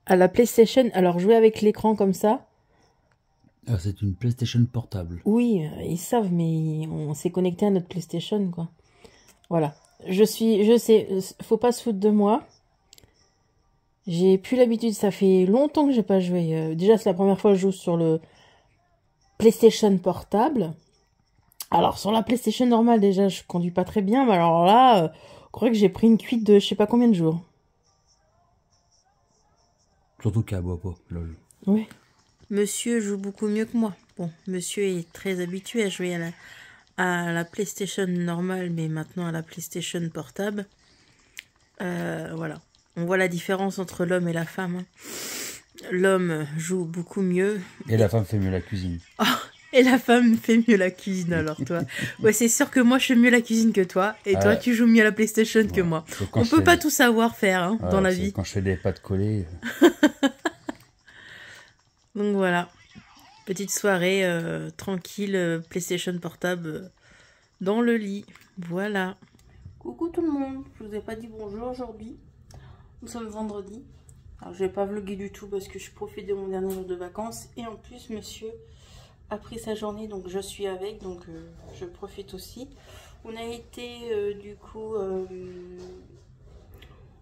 S2: à la PlayStation. Alors jouer avec l'écran comme ça.
S3: Ah, c'est une PlayStation portable.
S2: Oui, ils savent, mais on s'est connecté à notre PlayStation, quoi. Voilà. Je sais, faut pas se foutre de moi. J'ai plus l'habitude, ça fait longtemps que j'ai pas joué. Déjà, c'est la première fois que je joue sur le PlayStation portable. Alors, sur la PlayStation normale, déjà, je conduis pas très bien. Mais alors là, je crois que j'ai pris une cuite de je sais pas combien de jours.
S3: Surtout qu'elle boit pas, lol.
S2: Oui. Monsieur joue beaucoup mieux que moi. Bon, monsieur est très habitué à jouer à la PlayStation normale, mais maintenant à la PlayStation portable. Voilà. On voit la différence entre l'homme et la femme. L'homme joue beaucoup mieux.
S3: Et la femme fait mieux la cuisine.
S2: Oh, et la femme fait mieux la cuisine, alors toi. Ouais, c'est sûr que moi je fais mieux la cuisine que toi. Et toi tu joues mieux à la PlayStation que moi. On peut pas tout savoir faire hein, dans la vie.
S3: Quand je fais des pâtes collées.
S2: Donc voilà. Petite soirée tranquille, PlayStation portable dans le lit. Voilà. Coucou tout le monde. Je vous ai pas dit bonjour aujourd'hui. Nous sommes vendredi. Alors je vais pas vlogger du tout parce que je profite de mon dernier jour de vacances. Et en plus monsieur a pris sa journée donc je suis avec. Donc je profite aussi. On a été du coup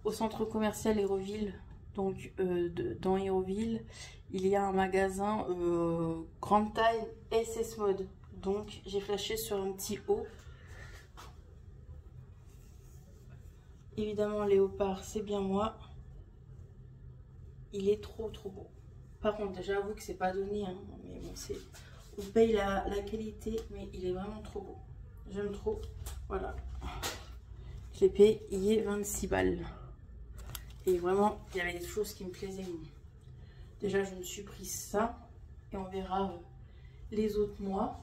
S2: au centre commercial Hérouville. Donc dans Hérouville il y a un magasin grande taille SS Mode. Donc j'ai flashé sur un petit haut. Évidemment léopard c'est bien moi. Il est trop beau. Par contre j'avoue que c'est pas donné hein, mais bon c'est on paye la qualité mais il est vraiment trop beau. J'aime trop. Voilà. Je l'ai payé 26 balles. Et vraiment il y avait des choses qui me plaisaient. Déjà je me suis pris ça et on verra les autres mois.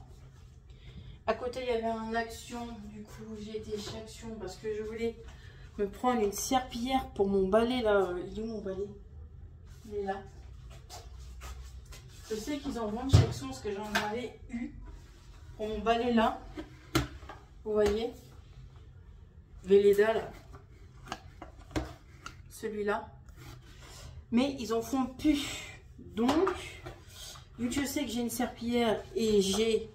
S2: À côté il y avait un Action, du coup j'ai été chez Action parce que je voulais me prendre une serpillière pour mon balai là. Il est où mon balai? Il est là. Je sais qu'ils en vendent chez Action parce que j'en avais eu pour mon balai là. Vous voyez? Velleda là. Celui-là. Mais ils en font plus. Donc, vu que je sais que j'ai une serpillière et j'ai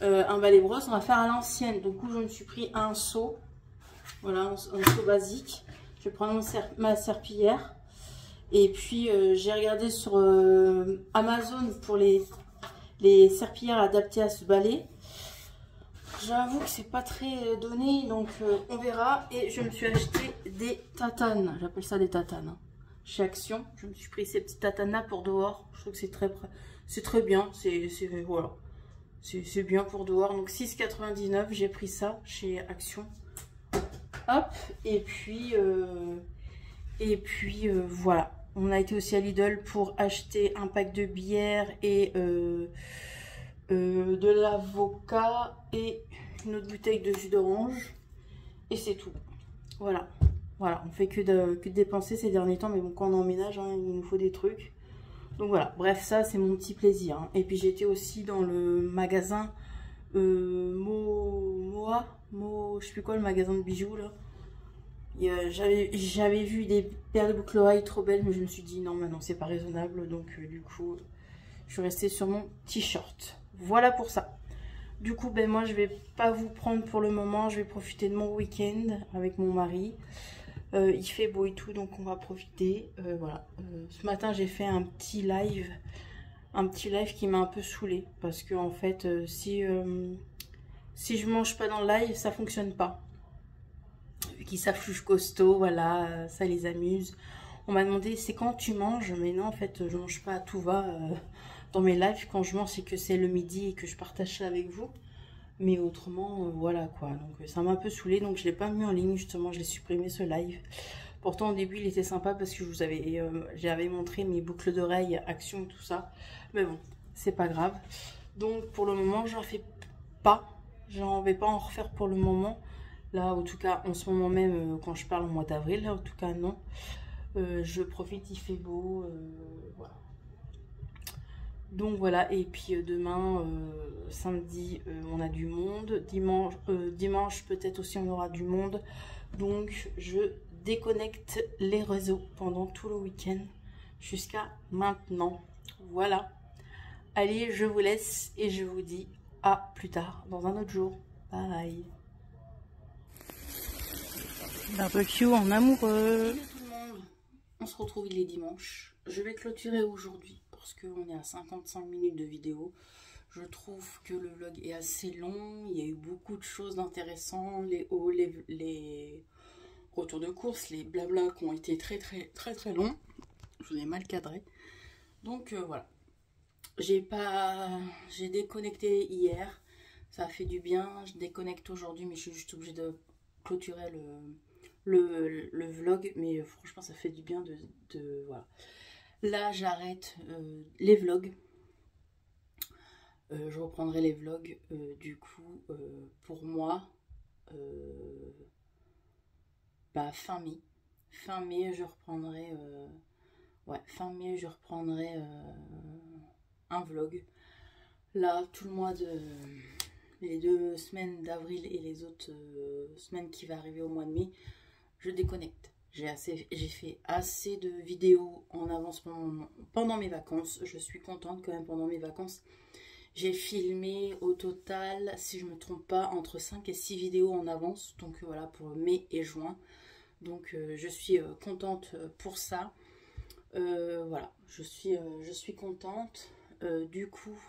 S2: un balai brosse, on va faire à l'ancienne. Donc, je me suis pris un seau. Voilà, un seau basique. Je vais prendre ma serpillière. Et puis j'ai regardé sur Amazon pour les serpillères adaptées à ce balai. J'avoue que c'est pas très donné, donc on verra. Et je me suis acheté des tatanes, j'appelle ça des tatanes. Hein. Chez Action, je me suis pris ces petites tatanes là pour dehors. Je trouve que c'est très bien, voilà. C'est bien pour dehors. Donc 6,99, j'ai pris ça chez Action. Hop, et puis voilà. On a été aussi à Lidl pour acheter un pack de bière et de l'avocat et une autre bouteille de jus d'orange. Et c'est tout. Voilà. Voilà, on fait que de dépenser ces derniers temps. Mais bon, quand on emménage, hein, il nous faut des trucs. Donc voilà, bref, ça c'est mon petit plaisir. Hein. Et puis j'étais aussi dans le magasin Moa, je sais plus quoi, le magasin de bijoux là. J'avais vu des paires de boucles d'oreilles trop belles, mais je me suis dit non, maintenant c'est pas raisonnable. Donc du coup, je suis restée sur mon t-shirt. Voilà pour ça. Du coup, ben moi je vais pas vous prendre pour le moment. Je vais profiter de mon week-end avec mon mari. Il fait beau et tout, donc on va profiter. Voilà. Ce matin, j'ai fait un petit live qui m'a un peu saoulée. Parce que en fait, si je mange pas dans le live, ça fonctionne pas. Vu qu'ils savent que je suis costaud, voilà, ça les amuse. On m'a demandé, c'est quand tu manges? Mais non, en fait, je mange pas à tout va dans mes lives. Quand je mange, c'est que c'est le midi et que je partage ça avec vous. Mais autrement, voilà quoi. Donc ça m'a un peu saoulé, donc je l'ai pas mis en ligne justement, je l'ai supprimé ce live. Pourtant au début il était sympa parce que j'avais montré mes boucles d'oreilles, Action et tout ça. Mais bon, c'est pas grave. Donc pour le moment j'en fais pas. J'en vais pas en refaire pour le moment. Là en tout cas en ce moment même quand je parle au mois d'avril, en tout cas non. Je profite, il fait beau. Voilà. Donc voilà, et puis demain, samedi, on a du monde. Dimanche peut-être aussi on aura du monde. Donc je déconnecte les réseaux pendant tout le week-end jusqu'à maintenant. Voilà. Allez, je vous laisse et je vous dis à plus tard dans un autre jour. Bye. Barbecue en amoureux. Salut tout le monde. On se retrouve, il est dimanche. Je vais clôturer aujourd'hui. Parce qu'on est à 55 minutes de vidéo. Je trouve que le vlog est assez long. Il y a eu beaucoup de choses d'intéressantes. Les hauts, les retours de course, les blabla qui ont été très longs. Je vous ai mal cadré. Donc voilà. J'ai déconnecté hier. Ça a fait du bien. Je déconnecte aujourd'hui. Mais je suis juste obligée de clôturer le vlog. Mais franchement ça fait du bien voilà. Là, j'arrête les vlogs. Je reprendrai les vlogs. Du coup, pour moi, fin mai. Fin mai, je reprendrai... fin mai, je reprendrai un vlog. Là, tout le mois les 2 semaines d'avril et les autres semaines qui vont arriver au mois de mai, je déconnecte. J'ai fait assez de vidéos en avance pendant mes vacances. Je suis contente quand même pendant mes vacances. J'ai filmé au total, si je ne me trompe pas, entre 5 et 6 vidéos en avance. Donc voilà, pour mai et juin. Donc je suis contente pour ça. Voilà, je suis contente. Du coup,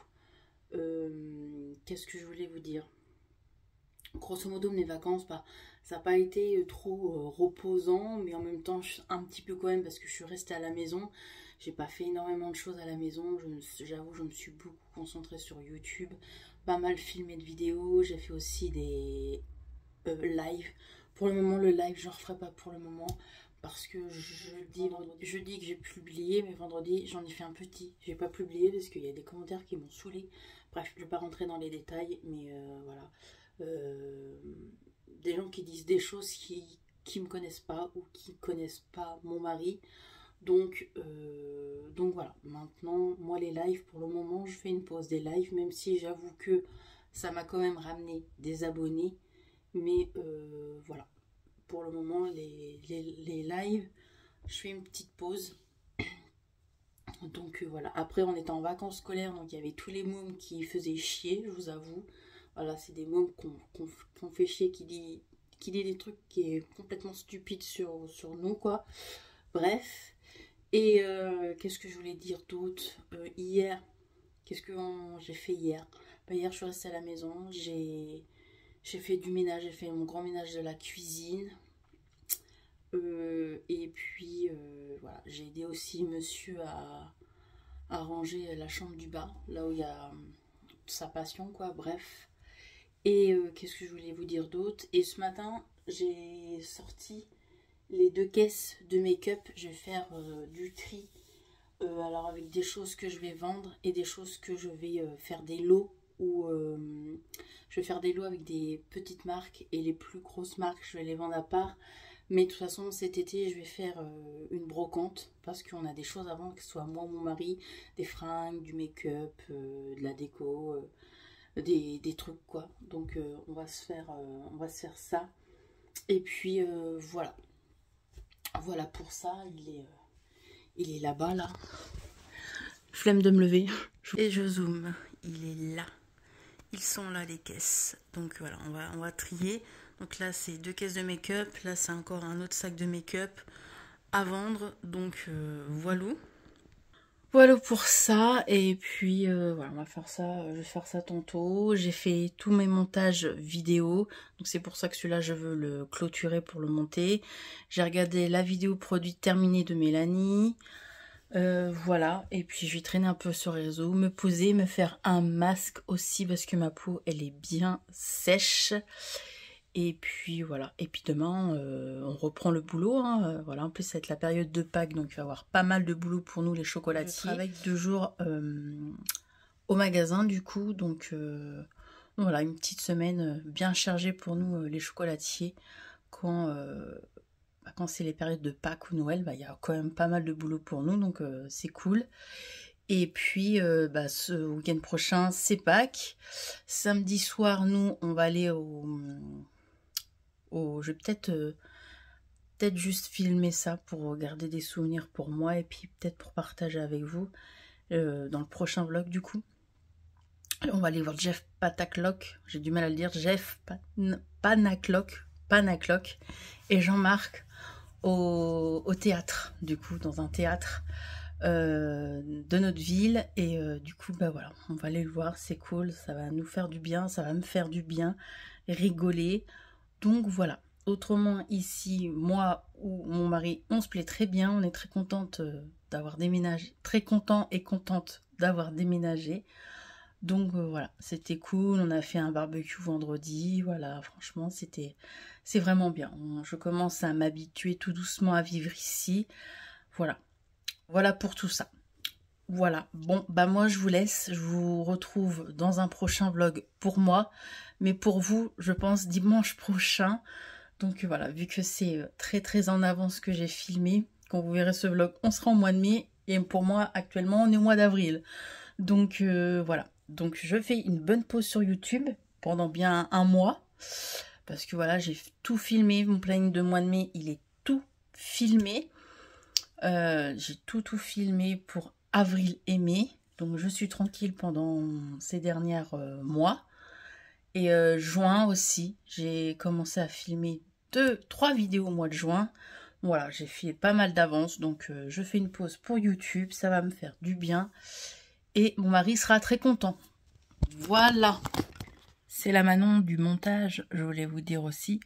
S2: qu'est-ce que je voulais vous dire? Grosso modo, mes vacances, ça n'a pas été trop reposant, mais en même temps un petit peu quand même parce que je suis restée à la maison. J'ai pas fait énormément de choses à la maison. J'avoue, je me suis beaucoup concentrée sur YouTube, pas mal filmé de vidéos. J'ai fait aussi des lives. Pour le moment, le live, je ne referai pas pour le moment parce que jeudi que j'ai publié, mais vendredi, j'en ai fait un petit. J'ai pas publié parce qu'il y a des commentaires qui m'ont saoulé. Bref, je vais pas rentrer dans les détails, mais voilà. Des gens qui disent des choses qui me connaissent pas ou qui connaissent pas mon mari. Donc voilà, maintenant moi les lives pour le moment je fais une pause des lives, même si j'avoue que ça m'a quand même ramené des abonnés, mais voilà, pour le moment les lives je fais une petite pause. Donc voilà, après on était en vacances scolaires, donc il y avait tous les mômes qui faisaient chier, je vous avoue. Voilà, c'est des mômes qu'on fait chier, qui dit des trucs qui est complètement stupide sur nous quoi. Bref, Et qu'est-ce que je voulais dire d'autre? Hier, qu'est-ce que j'ai fait hier? Hier, je suis restée à la maison, j'ai fait du ménage, j'ai fait mon grand ménage de la cuisine. Et puis, voilà, j'ai aidé aussi monsieur à ranger la chambre du bas, là où il y a sa passion, quoi, bref. Et qu'est-ce que je voulais vous dire d'autre? Et ce matin, j'ai sorti les 2 caisses de make-up. Je vais faire du tri. Alors avec des choses que je vais vendre et des choses que je vais faire des lots. Ou je vais faire des lots avec des petites marques. Et les plus grosses marques, je vais les vendre à part. Mais de toute façon, cet été, je vais faire une brocante. Parce qu'on a des choses à vendre, que ce soit moi ou mon mari. Des fringues, du make-up, de la déco... des trucs quoi, donc on va se faire ça, et puis voilà pour ça. Il est là-bas, là, flemme de me lever et je zoome, il est là, ils sont là les caisses, donc voilà, on va trier. Donc là c'est 2 caisses de make-up, là c'est encore un autre sac de make-up à vendre, donc voilà pour ça. Et puis voilà, on va faire ça, je vais faire ça tantôt. J'ai fait tous mes montages vidéo, donc c'est pour ça que celui-là je veux le clôturer pour le monter. J'ai regardé la vidéo produit terminée de Mélanie, voilà. Et puis je vais traîner un peu sur les réseaux, me poser, me faire un masque aussi parce que ma peau elle est bien sèche. Et puis voilà, et puis demain on reprend le boulot, hein. Voilà, en plus ça va être la période de Pâques, donc il va y avoir pas mal de boulot pour nous les chocolatiers. Je travaille 2 jours au magasin du coup, donc voilà, une petite semaine bien chargée pour nous les chocolatiers. Quand c'est les périodes de Pâques ou Noël, il y a quand même pas mal de boulot pour nous, donc c'est cool. Et puis ce week-end prochain c'est Pâques. Samedi soir nous on va aller je vais peut-être juste filmer ça pour garder des souvenirs pour moi et puis peut-être pour partager avec vous dans le prochain vlog du coup. On va aller voir Jeff Panaclock, j'ai du mal à le dire, Jeff Panaclock et Jean-Marc au théâtre, du coup dans un théâtre de notre ville. Et du coup voilà, on va aller le voir, c'est cool, ça va nous faire du bien, ça va me faire du bien, rigoler. Donc voilà, autrement ici, moi ou mon mari, on se plaît très bien, on est très contente d'avoir déménagé, très content et contente d'avoir déménagé. Donc voilà, c'était cool, on a fait un barbecue vendredi, voilà, franchement c'est vraiment bien. Je commence à m'habituer tout doucement à vivre ici, voilà pour tout ça. Voilà, bon, moi je vous laisse, je vous retrouve dans un prochain vlog pour moi, mais pour vous, je pense dimanche prochain. Donc voilà, vu que c'est très très en avance que j'ai filmé, quand vous verrez ce vlog, on sera en mois de mai, et pour moi, actuellement, on est au mois d'avril. Donc voilà, donc je fais une bonne pause sur YouTube pendant bien un mois, parce que voilà, j'ai tout filmé, mon planning de mois de mai, il est tout filmé. J'ai tout filmé pour avril et mai, donc je suis tranquille pendant ces derniers mois. Et juin aussi, j'ai commencé à filmer 3 vidéos au mois de juin. Voilà, j'ai fait pas mal d'avance, donc je fais une pause pour YouTube, ça va me faire du bien. Et mon mari sera très content. Voilà, c'est la Manon du montage. Je voulais vous dire aussi,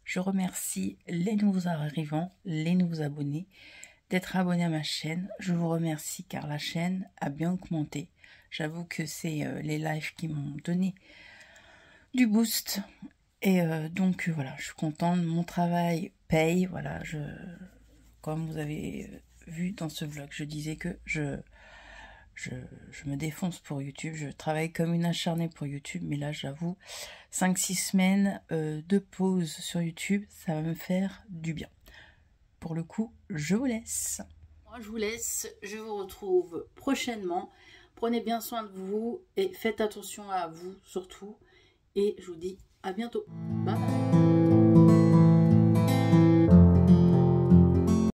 S2: je remercie les nouveaux arrivants, les nouveaux abonnés, d'être abonnés à ma chaîne. Je vous remercie car la chaîne a bien augmenté. J'avoue que c'est les lives qui m'ont donné du boost. Et donc voilà, je suis contente. Mon travail paye. Voilà, comme vous avez vu dans ce vlog, je disais que je me défonce pour YouTube. Je travaille comme une acharnée pour YouTube. Mais là, j'avoue, 5-6 semaines de pause sur YouTube, ça va me faire du bien. Pour le coup, je vous laisse. Moi, je vous laisse. Je vous retrouve prochainement. Prenez bien soin de vous et faites attention à vous surtout. Et je vous dis à bientôt. Bye bye.